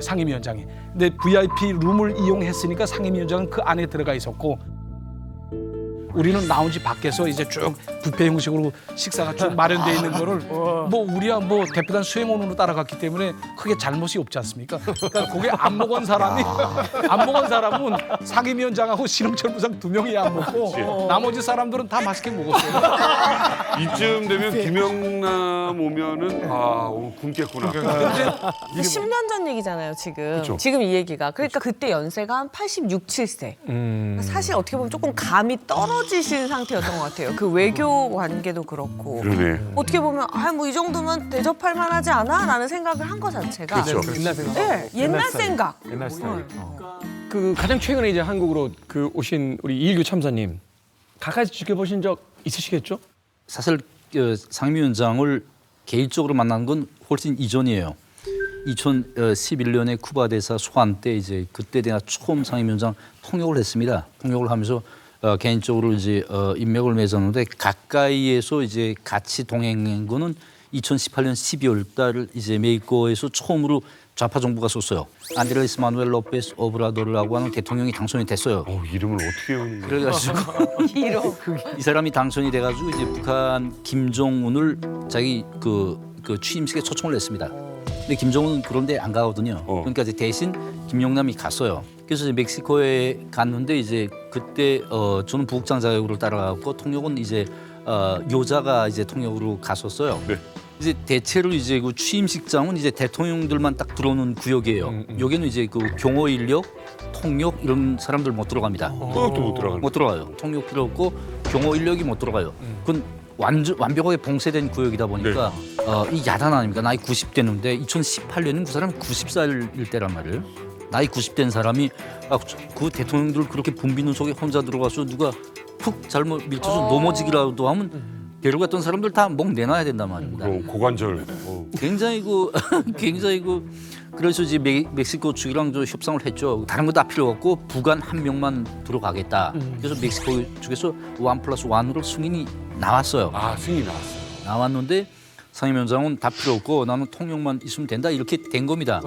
S5: 상임위원장이. 근데 VIP 룸을 이용했으니까 상임위원장은 그 안에 들어가 있었고 우리는 라운지 밖에서 이제 쭉 뷔페 형식으로 식사가 쭉 마련되어 있는 거를 뭐 우리야 뭐 대표단 수행원으로 따라갔기 때문에 크게 잘못이 없지 않습니까? 그러니까 거기 안 먹은 사람은 상임위원장하고 신홍철 부상 2명이 안 먹고 나머지 사람들은 다 맛있게 먹었어요.
S1: 이쯤 되면 김영남 오면은 오늘 굶겠구나.
S4: 이게 10년 전 얘기잖아요, 지금.
S1: 그쵸.
S4: 지금 이 얘기가. 그러니까 그때 연세가 한 86, 7세. 사실 어떻게 보면 조금 감이 떨어지신 상태였던 것 같아요. 그 외교 관계도 그렇고.
S1: 그러네.
S4: 어떻게 보면 뭐 이 정도면 대접할 만하지 않아? 라는 생각을 한 거 자체가.
S1: 그렇죠.
S2: 옛날 생각.
S4: 네, 옛날 생각.
S7: 옛날 스타일.
S3: 그 가장 최근에 이제 한국으로 그 오신 우리 이일규 참사님 가까이서 지켜보신 적 있으시겠죠?
S6: 사실 상임위원장을 개인적으로 만난 건 훨씬 이전이에요. 2011년에 쿠바 대사 소환 때 이제 그때 내가 처음 상임위원장 통역을 했습니다. 통역을 하면서 개인적으로 이제 인맥을 맺었는데 가까이에서 이제 같이 동행한 거는 2018년 12월 달 이제 멕시코에서 처음으로 좌파 정부가 썼어요. 안드레스 마누엘 로페스 오브라도르라고 하는 대통령이 당선이 됐어요.
S1: 이름을 어떻게 외우는 거야?
S6: 그래가지고 이 사람이 당선이 돼가지고 이제 북한 김정은을 자기 그 취임식에 초청을 했습니다. 근데 김정은은 그런데 안 가거든요. 그러니까 이제 대신 김영남이 갔어요. 그래서 이제 멕시코에 갔는데 이제 그때 저는 부국장 자격으로 따라가고 통역은 이제 여자가 이제 통역으로 갔었어요.
S1: 네.
S6: 이제 대체로 이제 그 취임식장은 이제 대통령들만 딱 들어오는 구역이에요. 여기는 이제 그 경호 인력, 통역 이런 사람들 못 들어갑니다.
S1: 통역도 못 들어가는
S6: 못 들어가요. 통역 필요 없고 경호 인력이 못 들어가요. 그건 완벽하게 봉쇄된 구역이다 보니까 이 야단 아닙니까? 나이 90대인데 2018년은 그 사람이 90살일 때란 말이에요. 나이 90대인 사람이 그 대통령들 그렇게 붐비는 속에 혼자 들어가서 누가 푹 잘못 밀쳐서 넘어지기라도 하면 데려갔던 사람들 다 목 내놔야 된단 말입니다.
S1: 고관절.
S6: 굉장히 그래서 이제 멕시코 측이랑 저 협상을 했죠. 다른 거 다 필요 없고 부관 한 명만 들어가겠다. 그래서 멕시코 측에서 1+1으로 승인이 나왔어요.
S1: 승인이 나왔어요.
S6: 나왔는데 상임위원장은 다 필요 없고 나는 통역만 있으면 된다 이렇게 된 겁니다.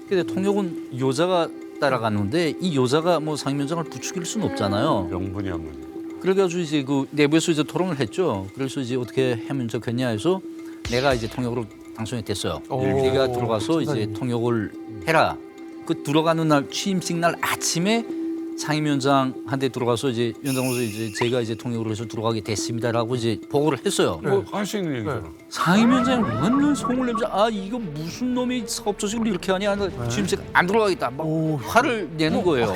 S6: 근데 통역은 여자가 따라갔는데 이 여자가 뭐 상임위원장을 부추길 수는 없잖아요.
S1: 명분이 한 번.
S6: 그래가지고 이제 그 내부에서 이제 토론을 했죠. 그래서 이제 어떻게 하면 좋겠냐 해서 내가 이제 통역으로 당선이 됐어요. 네가 들어가서 이제 통역을 해라. 그 들어가는 날 취임식 날 아침에 상임위원장한테 들어가서 이제 위원장으로서 이제 제가 이제 통역으로 해서 들어가게 됐습니다라고 이제 보고를 했어요.
S1: 할 수 있는 얘기잖아.
S6: 상임위원장이 완전 송을 내면서 이거 무슨 놈이 사업 조직을 이렇게 하냐. 취임식 안 들어가겠다. 막 화를 내는 거예요.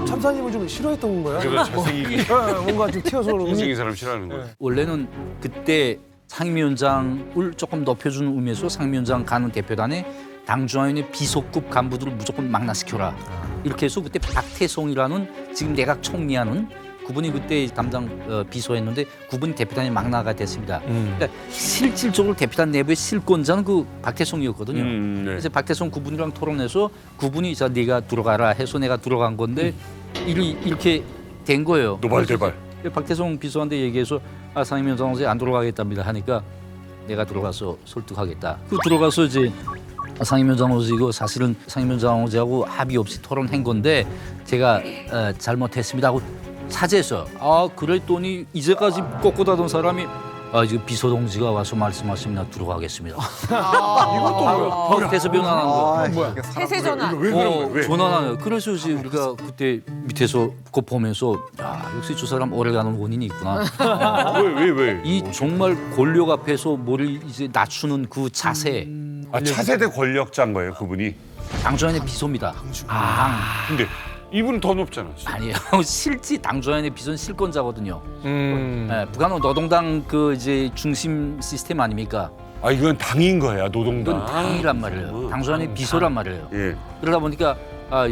S2: 참사님은 좀 싫어했던 건가요?
S1: 그래서 잘생기게
S2: 뭔가 좀 튀어서
S1: 잘생긴 사람 싫어하는 거야.
S6: 원래는 그때 상임위원장을 조금 높여주는 의미에서 상임위원장 가는 대표단에 당중앙위원회 비서급 간부들을 무조건 망라시켜라. 이렇게 해서 그때 박태송이라는 지금 내각 총리하는 그분이 그때 담당 비서였는데 그분이 대표단에 망라가 됐습니다. 그러니까 실질적으로 대표단 내부의 실권자는 그 박태송이었거든요.
S1: 네.
S6: 그래서 박태송 그분이랑 토론해서 그분이 자 네가 들어가라 해서 내가 들어간 건데 이렇게 된 거예요.
S1: 노발대발.
S6: 박태송 비서한테 얘기해서 상임위원장이 안 들어가겠답니다 하니까 내가 들어가서 설득하겠다. 그 들어가서 이제 상임위원장으로서 이거 사실은 상임위원장하고 합의 없이 토론한 건데 제가 잘못했습니다 하고 사죄했어요. 그랬더니 이제까지 꼿꼿하던 사람이 지금 비서 동지가 와서 말씀하시면 들어가겠습니다. 이것도 뭐야? 대서 변환한 거야.
S4: 세세 전환.
S1: 왜 그런 거야? 왜?
S6: 전환하네요. 그래서 이제 우리가 그때 밑에서 그거 보면서 역시 저 사람 오래 가는 원인이 있구나.
S1: 왜?
S6: 이 정말 권력 앞에서 머리를 이제 낮추는 그 자세.
S1: 차세대 권력자인 거예요, 그분이.
S6: 당주안의 비서입니다.
S1: 근데 이분은 더 높잖아.
S6: 아니에요. 실제 당주안의 비서는 실권자거든요. 네, 북한은 노동당 그 이제 중심 시스템 아닙니까?
S1: 이건 당인 거야, 노동당.
S6: 이건 당이란 말이에요. 당주안의 비서란 말이에요.
S1: 예.
S6: 그러다 보니까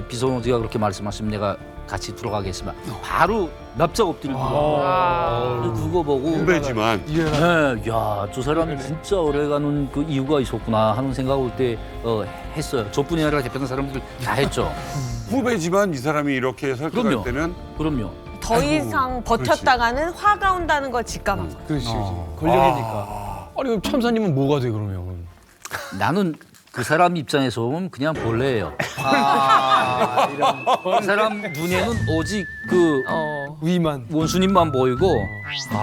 S6: 비서동지가 그렇게 말씀하시면 내가 같이 들어가겠습니다. 바로 납작 엎드리고 그거 보고
S1: 후배지만
S6: 네, 저 사람이 진짜 오래가는 그 이유가 있었구나 하는 생각을 그때 했어요. 저뿐이 아니라 대표단 사람들 다 했죠.
S1: 후배지만 이 사람이 이렇게 설득할 때는
S6: 그럼요.
S4: 더 이상 버텼다가는 화가 온다는 걸 직감한 거예요.
S3: 그렇지. 권력이니까. 아니 그럼 참사님은 뭐가 돼 그러면?
S6: 나는 그 사람 입장에서 보면 그냥 벌레예요. 그 사람 눈에는 오직 그
S2: 위만
S6: 원수님만 보이고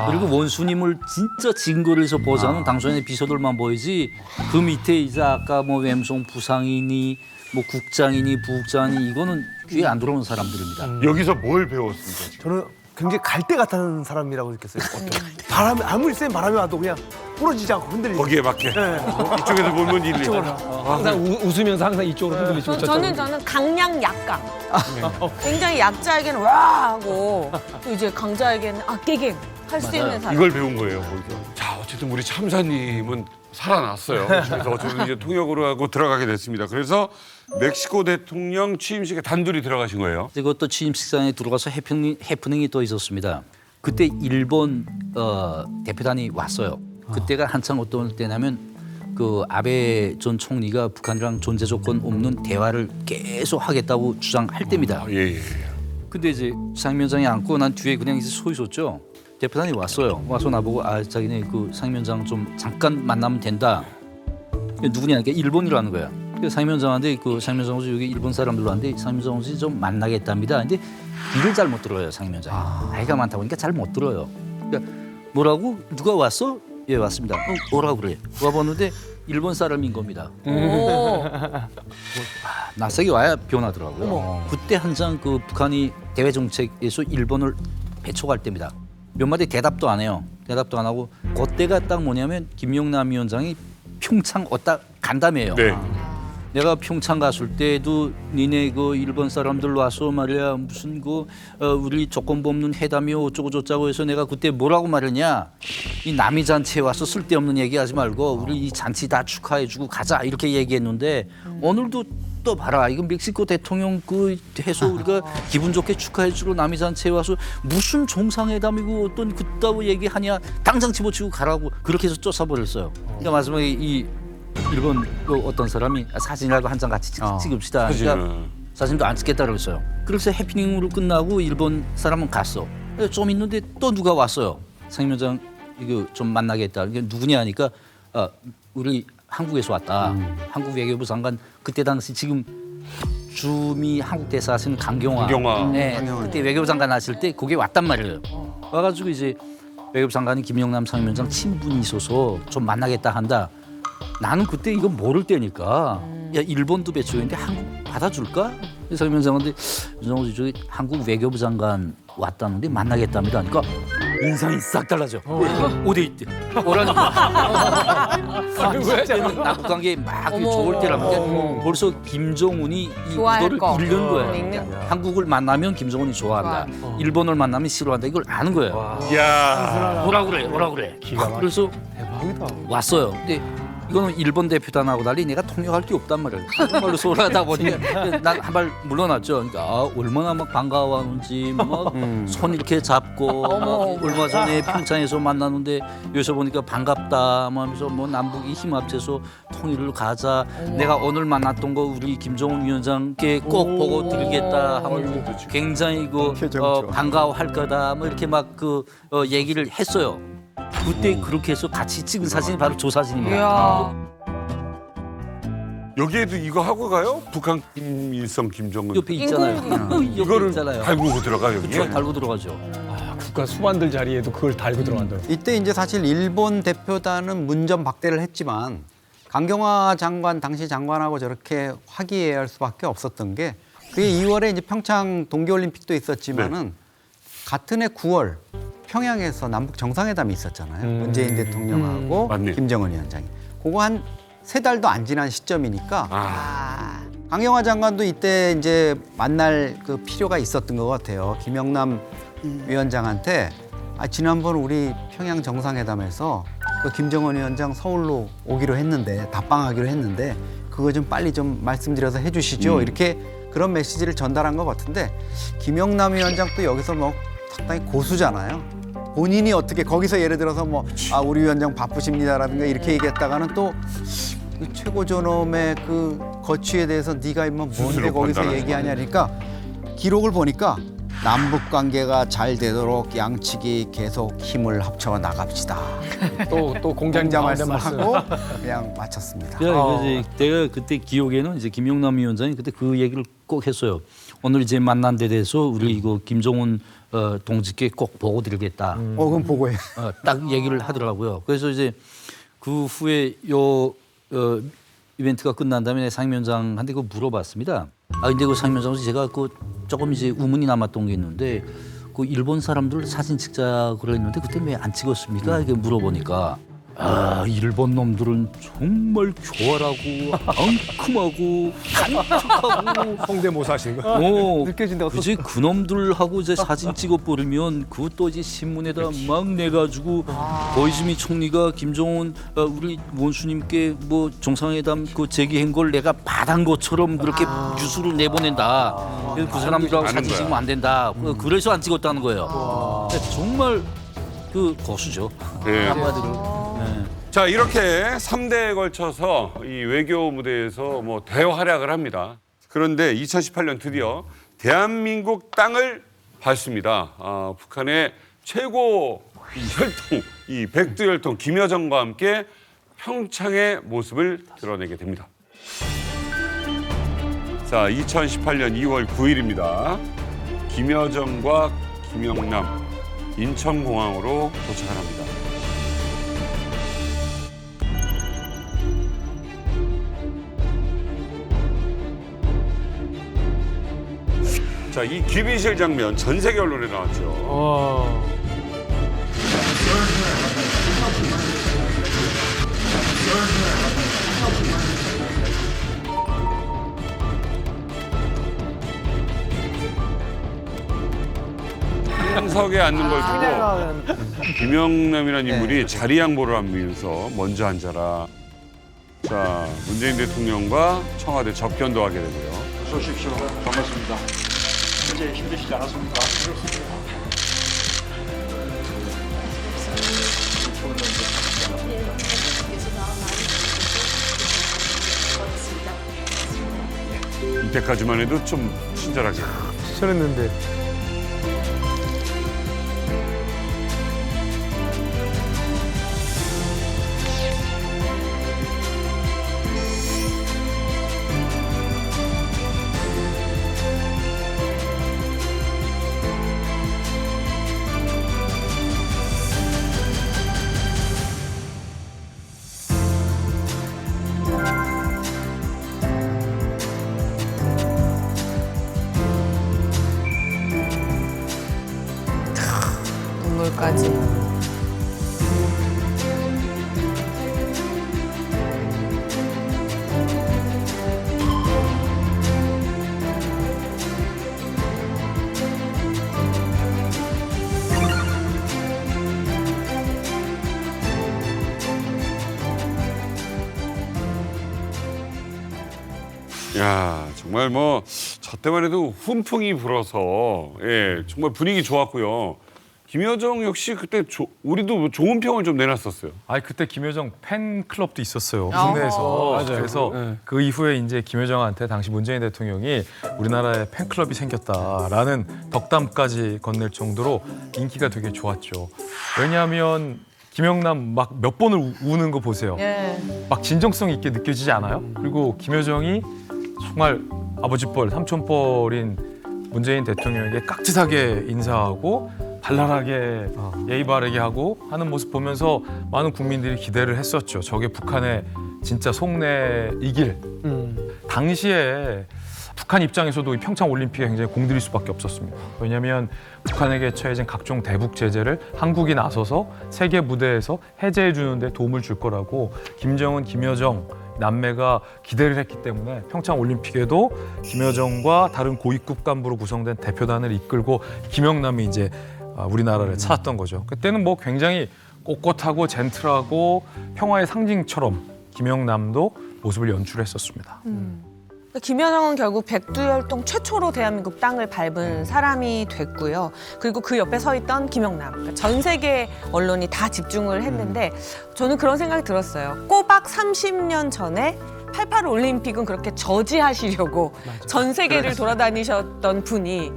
S6: 그리고 원수님을 진짜 증거로서 보자는 당선인의 비서들만 보이지 그 밑에 이제 아까 뭐 웸송 부상이니 뭐 국장이니 부국장이니 이거는 귀에 안 들어오는 사람들입니다.
S1: 여기서 뭘 배웠습니까? 지금?
S2: 저는 굉장히 갈대 같은 사람이라고 느꼈어요. 바람이 아무리 센 바람이 와도 그냥 부러지지 않고 흔들리죠.
S1: 거기에 맞게. 이쪽에서 보면 일리.
S3: 항상 웃으면서 항상 이쪽으로 흔들리시고
S4: 저는 강약 약강. 굉장히 약자에게는 와 하고 또 이제 강자에게는 깨갱 할 수 있는 사람.
S1: 이걸 배운 거예요. 거기서. 자, 어쨌든 우리 참사님은 살아났어요. 그래서 어쨌든 이제 통역으로 하고 들어가게 됐습니다. 그래서 멕시코 대통령 취임식에 단둘이 들어가신 거예요.
S6: 그것도 취임식장에 들어가서 해프닝이 또 있었습니다. 그때 일본 대표단이 왔어요. 그때가 한창 어떤 때냐면 그 아베 전 총리가 북한이랑 존재 조건 없는 대화를 계속 하겠다고 주장할 때입니다.
S1: 예.
S6: 근데 이제 상임위원장이 앉고 난 뒤에 그냥 이제 서 있었죠. 대표단이 왔어요. 와서 나보고 자기네 그 상임위원장 좀 잠깐 만나면 된다. 누구냐? 그러니까 일본이라는 거야. 그래서 상임위원장한테 그 상임위원장 여기 일본 사람들로 왔는데 상임위원장 좀 만나겠답니다. 근데 이걸 잘 못 들어요 상임위원장이. 나이가 많다 보니까 잘 못 들어요. 그러니까 뭐라고? 누가 왔어? 예 왔습니다. 뭐라고 그래? 와봤는데 일본 사람인 겁니다. 낯세게 와야 변하더라고요. 그때 한창 그 북한이 대외 정책에서 일본을 배척할 때입니다. 몇 마디 대답도 안 해요. 대답도 안 하고 그때가 딱 뭐냐면 김영남 위원장이 평창 왔다 간다며요.
S1: 네.
S6: 내가 평창 갔을 때도 니네 그 일본 사람들 와서 말이야 무슨 그 우리 조건부 없는 회담이요 어쩌고 저쩌고 해서 내가 그때 뭐라고 말했냐 이 남이 잔치에 와서 쓸데없는 얘기하지 말고 우리 이 잔치 다 축하해주고 가자 이렇게 얘기했는데 오늘도 또 봐라 이거 멕시코 대통령 그 해서 우리가 기분 좋게 축하해주러 남이 잔치에 와서 무슨 정상회담이고 어떤 그따위 얘기하냐 당장 집어치고 가라고 그렇게 해서 쫓아버렸어요. 그러니까 마지막에 이 일본 그 어떤 사람이 사진이라도 한 장 같이 찍읍시다. 그러니까 사진도 안 찍겠다 그랬어요. 그래서 해피닝으로 끝나고 일본 사람은 갔어. 좀 있는데 또 누가 왔어요. 상임위원장 이거 좀 만나겠다. 이게 누구냐 하니까 우리 한국에서 왔다. 한국 외교부 장관 그때 당시 지금 주미 한국 대사 하시는 강경화. 네, 그때 외교부 장관 하실 때 그게 왔단 말이에요. 와가지고 이제 외교부 장관이 김영남 상임위원장 친분이 있어서 좀 만나겠다 한다. 나는 그때 이거 모를 때니까 야 일본도 배척인데 한국 받아줄까? 상임위원장한테 윤정호 저기 한국 외교부 장관 왔다는데 만나겠답니다. 하니까 인상이 싹 달라져. 어디 있대? 오라는 거야. 그때는 남북 관계 막 좋을 때라니까 벌써 김정은이 이
S4: 좋아할
S6: 이거를 읽는 거예요. 한국을 만나면 김정은이 좋아한다. 일본을 만나면 싫어한다. 이걸 아는 거예요.
S1: 야.
S6: 뭐라 그래. 그래서 왔어요. 근데 이거는 일본 대표단하고 달리 내가 통역할 게 없단 말이에요. 한국말로 소리하다 보니 난 한 발 물러났죠. 그러니까 얼마나 막 반가워하는지 막 손 이렇게 잡고 막 얼마 전에 평창에서 만났는데 여기서 보니까 반갑다 하면서 뭐 남북이 힘 합쳐서 통일을 가자. 내가 오늘 만났던 거 우리 김정은 위원장께 꼭 보고 드리겠다 하면 굉장히 그 반가워할 거다. 뭐 이렇게 막 그 얘기를 했어요. 그때 그렇게 해서 같이 찍은 사진이 바로 저 사진입니다.
S1: 여기에도 이거 하고 가요? 북한 김일성 김정은
S6: 옆에 있잖아요. 옆에
S1: 이거를
S6: 있잖아요.
S1: 달고 들어가요. 여기?
S6: 그렇죠. 달고 들어가죠.
S3: 국가 수반들 자리에도 그걸 달고 들어간다고.
S8: 이때 이제 사실 일본 대표단은 문전박대를 했지만 강경화 장관 당시 장관하고 저렇게 화기애애할 수밖에 없었던 게 그게 2월에 이제 평창 동계올림픽도 있었지만은 같은 해 9월 평양에서 남북 정상회담이 있었잖아요. 문재인 대통령하고
S1: 맞네.
S8: 김정은 위원장이. 그거 한 3달도 안 지난 시점이니까 강경화 장관도 이때 이제 만날 그 필요가 있었던 것 같아요. 김영남 위원장한테 지난번 우리 평양 정상회담에서 그 김정은 위원장 서울로 오기로 했는데 답방하기로 했는데 그거 좀 빨리 좀 말씀드려서 해주시죠. 이렇게 그런 메시지를 전달한 것 같은데 김영남 위원장도 여기서 뭐 상당히 고수잖아요. 본인이 어떻게 거기서 예를 들어서 뭐 우리 위원장 바쁘십니다라든가 이렇게 얘기했다가는 또 최고 존엄의 그 거취에 대해서 네가 뭔데 거기서 얘기하냐니까 기록을 보니까 남북 관계가 잘 되도록 양측이 계속 힘을 합쳐 나갑시다.
S3: 또 공장장
S8: 말씀하고 그냥 마쳤습니다.
S6: 이제 내가 그때 기억에는 이제 김영남 위원장이 그때 그 얘기를 꼭 했어요. 오늘 이제 만난 데 대해서 우리 이거 김정은 동지께 꼭 보고 드리겠다.
S8: 그럼 보고해.
S6: 딱 얘기를 하더라고요. 그래서 이제 그 후에 이벤트가 끝난 다음에 상임위원장한테 그거 물어봤습니다. 근데 그 상임위원장은 제가 그 조금 이제 의문이 남았던 게 있는데 그 일본 사람들 사진 찍자 그랬는데 그때 왜 안 찍었습니까? 이렇게 물어보니까 일본 놈들은 정말 교활하고 앙큼하고 간특하고
S11: 성대모사 하시는 거?
S6: 느껴진다. 그지 그놈들하고 이제 사진 찍어 버리면 그것도 이제 신문에다 막 내가지고 거이즈미 총리가 김정은 우리 원수님께 뭐 정상회담 그 제기한 걸 내가 받은 것처럼 그렇게 뉴스를 내보낸다. 그 사람들하고 사진 찍으면 안 된다. 그래서 안 찍었다는 거예요. 정말 그 고수죠.
S1: 네.
S6: 한마디로. 네.
S1: 자, 이렇게 3대에 걸쳐서 이 외교 무대에서 뭐 대활약을 합니다. 그런데 2018년 드디어 대한민국 땅을 밟습니다. 북한의 최고 이 혈통, 이 백두혈통 김여정과 함께 평창의 모습을 드러내게 됩니다. 자, 2018년 2월 9일입니다. 김여정과 김영남 인천공항으로 도착을 합니다. 자, 이 귀빈실 장면 전 세계 언론에 나왔죠. 항석에 앉는 걸 보고 김영남이라는 인물이 자리 양보를 하면서 먼저 앉아라. 자, 문재인 대통령과 청와대 접견도 하게 되고요.
S13: 어서 오십시오. 반갑습니다. 현재 힘드시지 않았습니까?
S1: 이때까지만 해도 좀 친절하게.
S7: 시절했는데.
S4: 눈물까지.
S1: 야, 정말 뭐 저 때만 해도 훈풍이 불어서 예, 정말 분위기 좋았고요. 김여정 역시 그때 우리도 뭐 좋은 평을 좀 내놨었어요.
S7: 아니 그때 김여정 팬클럽도 있었어요. 국내에서.
S3: 맞아요.
S7: 그래서
S3: 네.
S7: 그 이후에 이제 김여정한테 당시 문재인 대통령이 우리나라에 팬클럽이 생겼다라는 덕담까지 건넬 정도로 인기가 되게 좋았죠. 왜냐하면 김영남 막 몇 번을 우는 거 보세요.
S4: 예.
S7: 막 진정성 있게 느껴지지 않아요? 그리고 김여정이 정말 아버지뻘, 삼촌뻘인 문재인 대통령에게 깍듯하게 인사하고 발랄하게 예의 바르게 하고 하는 모습 보면서 많은 국민들이 기대를 했었죠. 저게 북한의 진짜 속내이길. 당시에 북한 입장에서도 이 평창 올림픽에 굉장히 공들일 수밖에 없었습니다. 왜냐하면 북한에게 처해진 각종 대북 제재를 한국이 나서서 세계 무대에서 해제해 주는데 도움을 줄 거라고 김정은, 김여정 남매가 기대를 했기 때문에 평창 올림픽에도 김여정과 다른 고위급 간부로 구성된 대표단을 이끌고 김영남이 이제 우리나라를 찾았던 거죠. 그때는 뭐 굉장히 꼿꼿하고 젠틀하고 평화의 상징처럼 김영남도 모습을 연출했었습니다.
S4: 김여정은 결국 백두혈통 최초로 대한민국 땅을 밟은 사람이 됐고요. 그리고 그 옆에 서 있던 김영남. 그러니까 전 세계 언론이 다 집중을 했는데 저는 그런 생각이 들었어요. 꼬박 30년 전에 88 올림픽은 그렇게 저지하시려고 전 세계를 돌아다니셨던 분이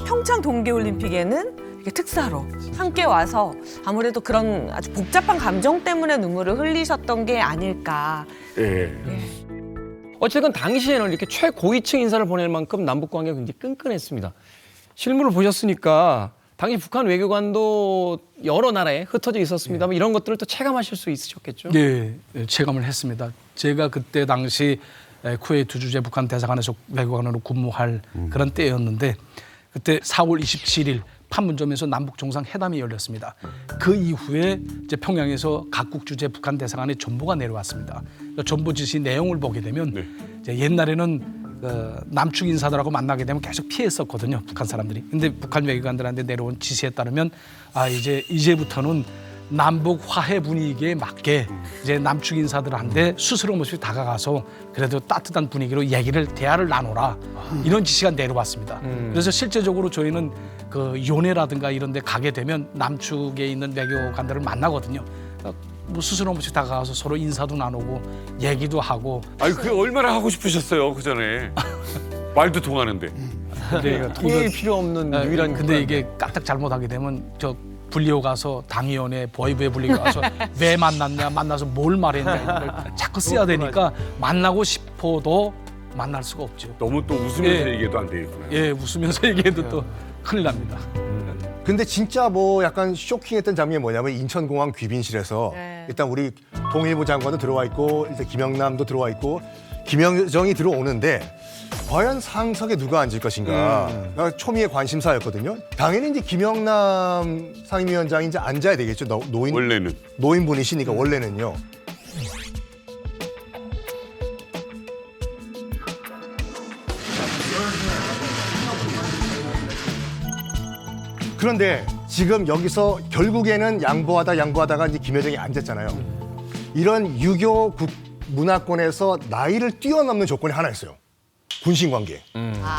S4: 평창 동계올림픽에는 이렇게 특사로 함께 와서 아무래도 그런 아주 복잡한 감정 때문에 눈물을 흘리셨던 게 아닐까.
S1: 예.
S3: 어쨌든 당시에는 이렇게 최고위층 인사를 보낼 만큼 남북 관계가 굉장히 끈끈했습니다. 실물을 보셨으니까 당시 북한 외교관도 여러 나라에 흩어져 있었습니다만 이런 것들을 또 체감하실 수 있으셨겠죠?
S5: 네, 체감을 했습니다. 제가 그때 당시 쿠웨이트 주재 북한 대사관에서 외교관으로 근무할 그런 때였는데 그때 4월 27일 판문점에서 남북 정상회담이 열렸습니다. 그 이후에 이제 평양에서 각국 주재 북한 대사관의 전보가 내려왔습니다. 전보 지시 내용을 보게 되면 이제 옛날에는 남측 인사들하고 만나게 되면 계속 피했었거든요, 북한 사람들이. 근데 북한 외교관들한테 내려온 지시에 따르면 이제부터는 남북 화해 분위기에 맞게 이제 남측 인사들한테 스스로 모습이 다가가서 그래도 따뜻한 분위기로 대화를 나눠라 이런 지시가 내려왔습니다. 그래서 실제적으로 저희는 그 요네라든가 이런 데 가게 되면 남측에 있는 외교관들을 만나거든요. 뭐 스스로 모습이 다가가서 서로 인사도 나누고 얘기도 하고.
S1: 아니 그게 얼마나 하고 싶으셨어요 그 전에. 말도 통하는데.
S5: 근데
S3: 통역이 필요 없는 유일한.
S5: 근데 이게 까딱 잘못하게 되면 저 불리오 가서 당위원회 보이부에 불리고 가서 왜 만났냐, 만나서 뭘 말했냐 이걸 자꾸 써야 되니까 만나고 싶어도 만날 수가 없죠.
S1: 너무 또 웃으면서 얘기해도 안 되겠구나.
S5: 예, 웃으면서 얘기해도 또 큰일 납니다.
S11: 근데 진짜 뭐 약간 쇼킹했던 장면이 뭐냐면 인천공항 귀빈실에서 일단 우리 통일부 장관도 들어와 있고 이제 김영남도 들어와 있고 김여정이 들어오는데 과연 상석에 누가 앉을 것인가 초미의 관심사였거든요. 당연히 이제 김영남 상임위원장이 이제 앉아야 되겠죠.
S1: 원래는
S11: 노인분이시니까 원래는요. 그런데 지금 여기서 결국에는 양보하다가 이제 김여정이 앉았잖아요. 이런 유교 문화권에서 나이를 뛰어넘는 조건이 하나 있어요. 군신 관계.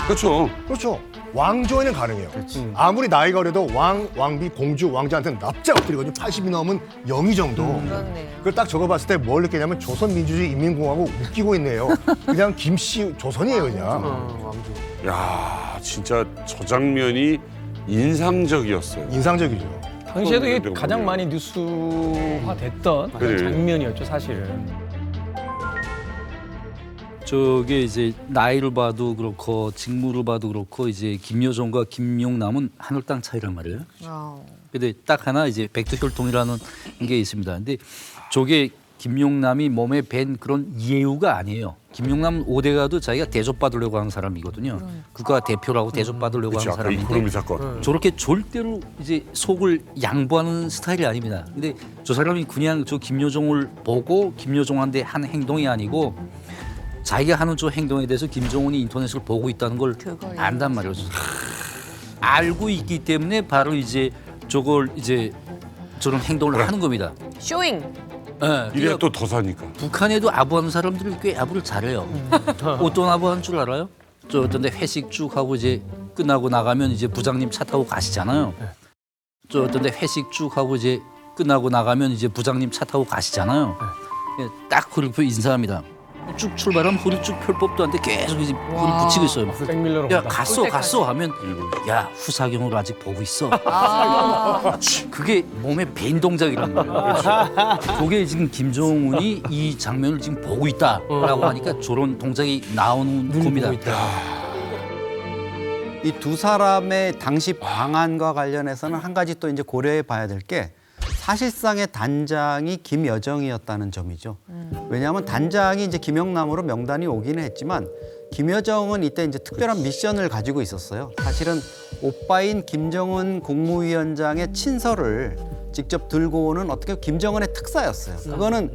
S1: 그렇죠.
S11: 그렇죠. 왕조에는 가능해요. 아무리 나이가 어려도 왕비, 공주, 왕자한테는 납작 엎드리거든요. 80이 넘은 영의 정도.
S4: 그렇네요.
S11: 그걸 딱 적어봤을 때 뭘 느끼냐면 조선민주주의 인민공화국 웃기고 있네요. 그냥 김씨 조선이에요, 그냥.
S1: 야 진짜 저 장면이 인상적이었어요.
S11: 인상적이죠.
S3: 당시에도 이게 가장 많이 뉴스화됐던
S1: 그래.
S3: 장면이었죠, 사실은.
S6: 저게 이제 나이를 봐도 그렇고 직무를 봐도 그렇고 이제 김여정과 김용남은 하늘 땅 차이란 말이에요. 근데 딱 하나 이제 백두혈통이라는 게 있습니다. 근데 저게 김용남이 몸에 밴 그런 예우가 아니에요. 김용남은 오대 가도 자기가 대접받으려고 하는 사람이거든요. 국가 대표라고 대접받으려고
S1: 그렇죠.
S6: 하는
S1: 아까 이코노미
S6: 사람인데
S1: 사건.
S6: 저렇게 절대로 이제 속을 양보하는 스타일이 아닙니다. 근데 저 사람이 그냥 저 김여정을 보고 김여정한테 한 행동이 아니고 자기가 하는 저 행동에 대해서 김정은이 인터넷을 보고 있다는 걸 안단 말이에요. 알고 있기 때문에 바로 이제 저걸 이제 저런 행동을 하는 겁니다.
S4: 쇼잉.
S6: 네,
S1: 이래야 또 더 사니까.
S6: 북한에도 아부하는 사람들이 꽤 아부를 잘해요. 어떤 아부하는 줄 알아요? 저 어떤데 회식 쭉 하고 이제 끝나고 나가면 이제 부장님 차 타고 가시잖아요. 저 어떤데 회식 쭉 하고 이제 끝나고 나가면 이제 부장님 차 타고 가시잖아요. 딱 그렇게 인사합니다. 쭉 출발하면 허리 쭉 펼 법도 한데 계속 이제 허리 붙이고 있어요.
S3: 백밀러로
S6: 야
S3: 본다.
S6: 갔어 하면 야 후사경으로 아직 보고 있어. 그게 몸에 밴 동작이란 거예요. 그게 지금 김정은이 이 장면을 지금 보고 있다라고 하니까 저런 동작이 나오는 겁니다.
S8: 이 두 사람의 당시 방안과 관련해서는 한 가지 또 이제 고려해 봐야 될 게 사실상의 단장이 김여정이었다는 점이죠. 왜냐하면 단장이 이제 김영남으로 명단이 오기는 했지만 김여정은 이때 이제 특별한 미션을 가지고 있었어요. 사실은 오빠인 김정은 국무위원장의 친서를 직접 들고 오는 어떻게 김정은의 특사였어요. 그거는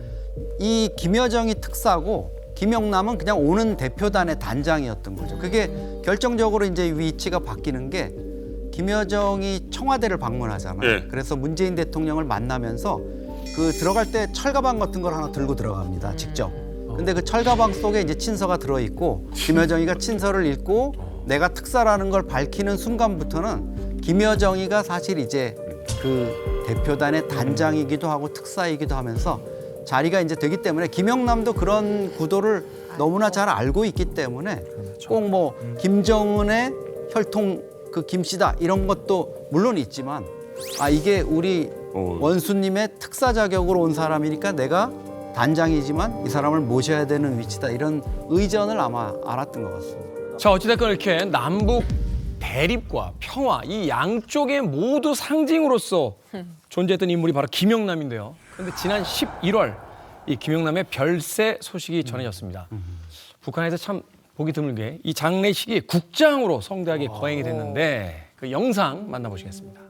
S8: 이 김여정이 특사고 김영남은 그냥 오는 대표단의 단장이었던 거죠. 그게 결정적으로 이제 위치가 바뀌는 게 김여정이 청와대를 방문하잖아요.
S1: 네.
S8: 그래서 문재인 대통령을 만나면서 그 들어갈 때 철가방 같은 걸 하나 들고 들어갑니다. 직접. 근데 그 철가방 속에 이제 친서가 들어있고 김여정이가 친서를 읽고 내가 특사라는 걸 밝히는 순간부터는 김여정이가 사실 이제 그 대표단의 단장이기도 하고 특사이기도 하면서 자리가 이제 되기 때문에 김영남도 그런 구도를 너무나 잘 알고 있기 때문에 꼭 뭐 김정은의 혈통 그 김씨다 이런 것도 물론 있지만 아 이게 우리 원수님의 특사 자격으로 온 사람이니까 내가 단장이지만 이 사람을 모셔야 되는 위치다 이런 의전을 아마 알았던 것 같습니다.
S3: 자, 어찌됐건 이렇게 남북 대립과 평화 이 양쪽의 모두 상징으로서 존재했던 인물이 바로 김영남인데요. 그런데 지난 11월 이 김영남의 별세 소식이 전해졌습니다. 북한에서 참 보기 드물게 이 장례식이 국장으로 성대하게 거행이 됐는데 그 영상 만나보시겠습니다.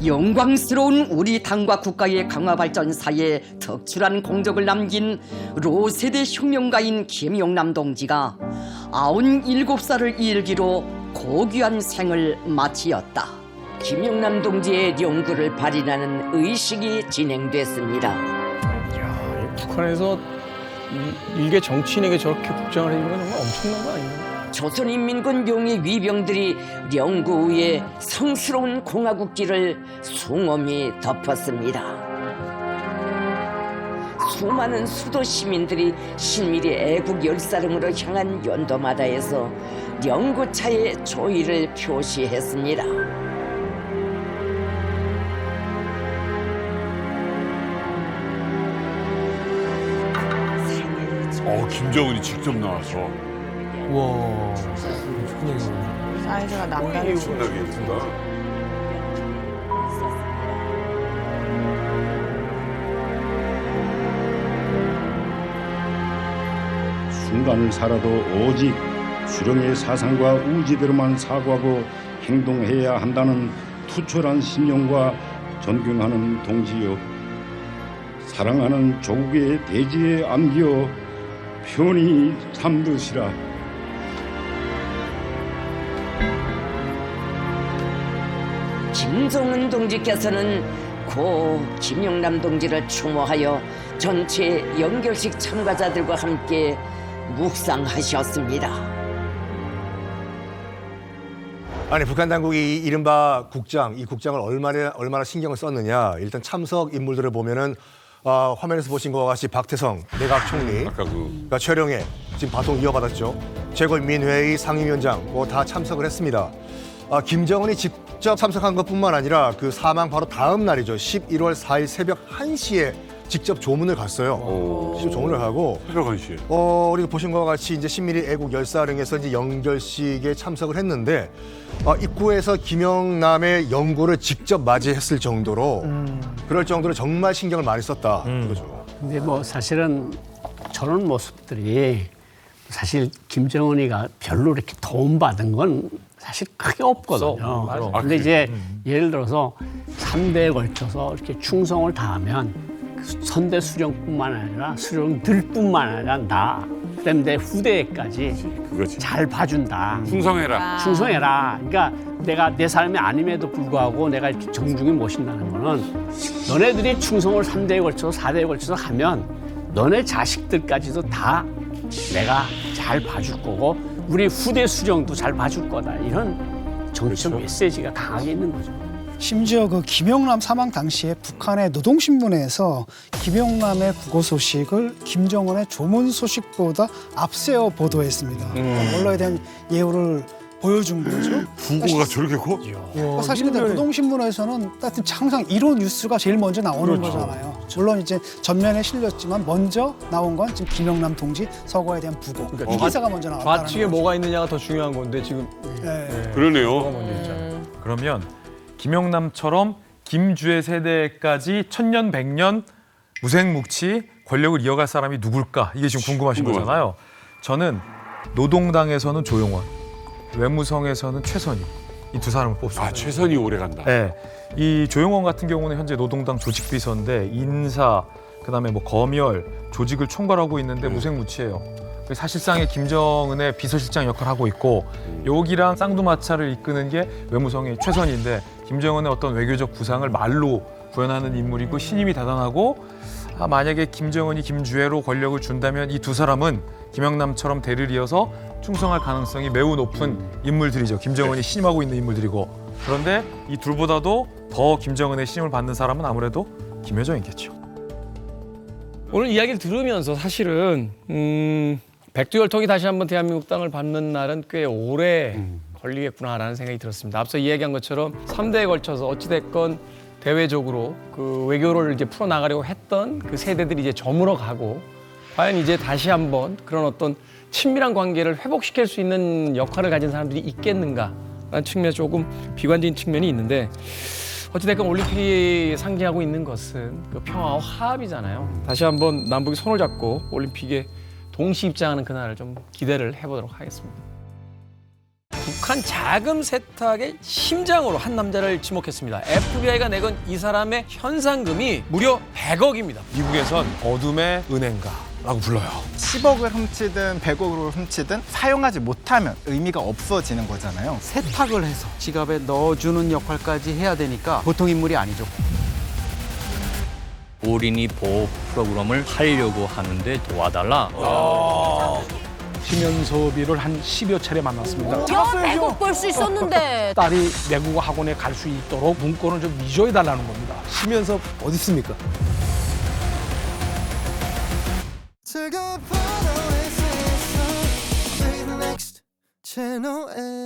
S9: 영광스러운 우리 당과 국가의 강화 발전사에 덕출한 공적을 남긴 로세대 혁명가인 김영남 동지가 97살을 일기로 고귀한 생을 마치었다. 김영남 동지의 영구를 발인하는 의식이 진행됐습니다.
S3: 북한에서 일개 정치인에게 저렇게 국장을 해주는 건 정말 엄청난 거 아닙니까?
S9: 조선인민군 용의 위병들이 영구 위에 성스러운 공화국기를 숭엄히 덮었습니다. 수많은 수도 시민들이 신밀히 애국 열사령으로 향한 연도마다에서 영구차의 조의를 표시했습니다.
S1: 김정은이 직접 나와서.
S2: 와.
S4: 사이즈가 남다르죠.
S1: 엄청나게 했구나.
S14: 순간을 살아도 오직 수령의 사상과 우지대로만 사고하고 행동해야 한다는 투철한 신념과 존경하는 동지여, 사랑하는 조국의 대지에 안겨 편히 잠드시라.
S9: 김정은 동지께서는 고 김영남 동지를 추모하여 전체 연결식 참가자들과 함께 묵상하셨습니다.
S11: 아니 북한 당국이 이 이른바 국장, 이 국장을 얼마나 신경을 썼느냐. 일단 참석 인물들을 보면은 화면에서 보신 것과 같이 박태성 내각 총리, 그러니까 최령해 지금 바통 이어받았죠. 최고인민회의 상임위원장 뭐 다 참석을 했습니다. 김정은이 직접 참석한 것뿐만 아니라 그 사망 바로 다음 날이죠. 11월 4일 새벽 1시에 직접 조문을 갔어요. 직접 조문을 하고
S1: 새벽 1시에.
S11: 우리가 보신 것과 같이 이제 신밀히 애국 열사령에서 이제 영결식에 참석을 했는데 입구에서 김영남의 영구를 직접 맞이했을 정도로 그럴 정도로 정말 신경을 많이 썼다. 그거죠.
S10: 근데 뭐 사실은 저런 모습들이 사실 김정은이가 별로 이렇게 도움받은 건 사실 크게 없거든요. 근데 이제 예를 들어서 3대에 걸쳐서 이렇게 충성을 다하면 선대 수령뿐만 아니라 수령들뿐만 아니라 나, 그다음에 내 후대까지 잘 봐준다. 충성해라. 그러니까 내가 내 삶이 아님에도 불구하고 내가 이렇게 정중히 모신다는 거는 너네들이 충성을 3대에 걸쳐서 4대에 걸쳐서 하면 너네 자식들까지도 다 내가 잘 봐줄 거고 우리 후대 수령도 잘 봐줄 거다. 이런 정치적 메시지가 강하게 있는 거죠.
S12: 심지어 그 김영남 사망 당시에 북한의 노동신문에서 김영남의 부고 소식을 김정은의 조문 소식보다 앞세워 보도했습니다. 언론에 대한 예우를 보여준 거죠.
S1: 부고가 저렇게 커?
S12: 사실 근데 노동신문에서는 하여튼 항상 이런 뉴스가 제일 먼저 나오는 거잖아요. 물론 이제 전면에 실렸지만 먼저 나온 건 지금 김영남 동지 서거에 대한 부고. 이 기사가 먼저 나왔다는 거죠.
S3: 좌측에 뭐가 있느냐가 더 중요한 건데 지금.
S1: 그러네요.
S7: 그러면 김영남처럼 김주의 세대까지 천년 백년 무색묵치 권력을 이어갈 사람이 누굴까? 이게 지금 궁금하신 거잖아요. 저는 노동당에서는 조용원, 외무성에서는 최선희 이 두 사람을 뽑습니다.
S1: 최선희 오래 간다.
S7: 네, 이 조용원 같은 경우는 현재 노동당 조직비서인데 인사, 그다음에 뭐 검열, 조직을 총괄하고 있는데 무색무취해요. 사실상의 김정은의 비서실장 역할을 하고 있고 여기랑 쌍두마차를 이끄는 게 외무성의 최선희인데 김정은의 어떤 외교적 구상을 말로 구현하는 인물이고 신임이 대단하고 만약에 김정은이 김주애로 권력을 준다면 이 두 사람은 김영남처럼 대를 이어서 충성할 가능성이 매우 높은 인물들이죠. 김정은이 신임하고 있는 인물들이고 그런데 이 둘보다도 더 김정은의 신임을 받는 사람은 아무래도 김여정이겠죠.
S3: 오늘 이야기를 들으면서 사실은 백두혈통이 다시 한번 대한민국 땅을 밟는 날은 꽤 오래 걸리겠구나라는 생각이 들었습니다. 앞서 이야기한 것처럼 3대에 걸쳐서 어찌됐건 대외적으로 그 외교를 이제 풀어나가려고 했던 그 세대들이 이제 저물어 가고 과연 이제 다시 한번 그런 어떤 친밀한 관계를 회복시킬 수 있는 역할을 가진 사람들이 있겠는가라는 측면에서 조금 비관적인 측면이 있는데 어찌됐건 올림픽이 상징하고 있는 것은 그 평화와 화합이잖아요. 다시 한번 남북이 손을 잡고 올림픽에 동시 입장하는 그날을 좀 기대를 해보도록 하겠습니다. 북한 자금 세탁의 심장으로 한 남자를 지목했습니다. FBI가 내건 이 사람의 현상금이 무려 100억입니다.
S7: 미국에선 어둠의 은행가, 라고 불러요.
S15: 10억을 훔치든 100억을 훔치든 사용하지 못하면 의미가 없어지는 거잖아요.
S8: 세탁을 해서 지갑에 넣어주는 역할까지 해야 되니까 보통 인물이 아니죠.
S16: 어린이 보호 프로그램을 하려고 하는데 도와달라.
S5: 김현섭이를 한 10여 차례 만났습니다.
S17: 야, 100억 벌 수 있었는데.
S5: 딸이 외국어 학원에 갈 수 있도록 문건을 좀 위조해달라는 겁니다.
S2: 심연섭 어디 있습니까?
S18: 즐거운 파도의 세상, next channel A.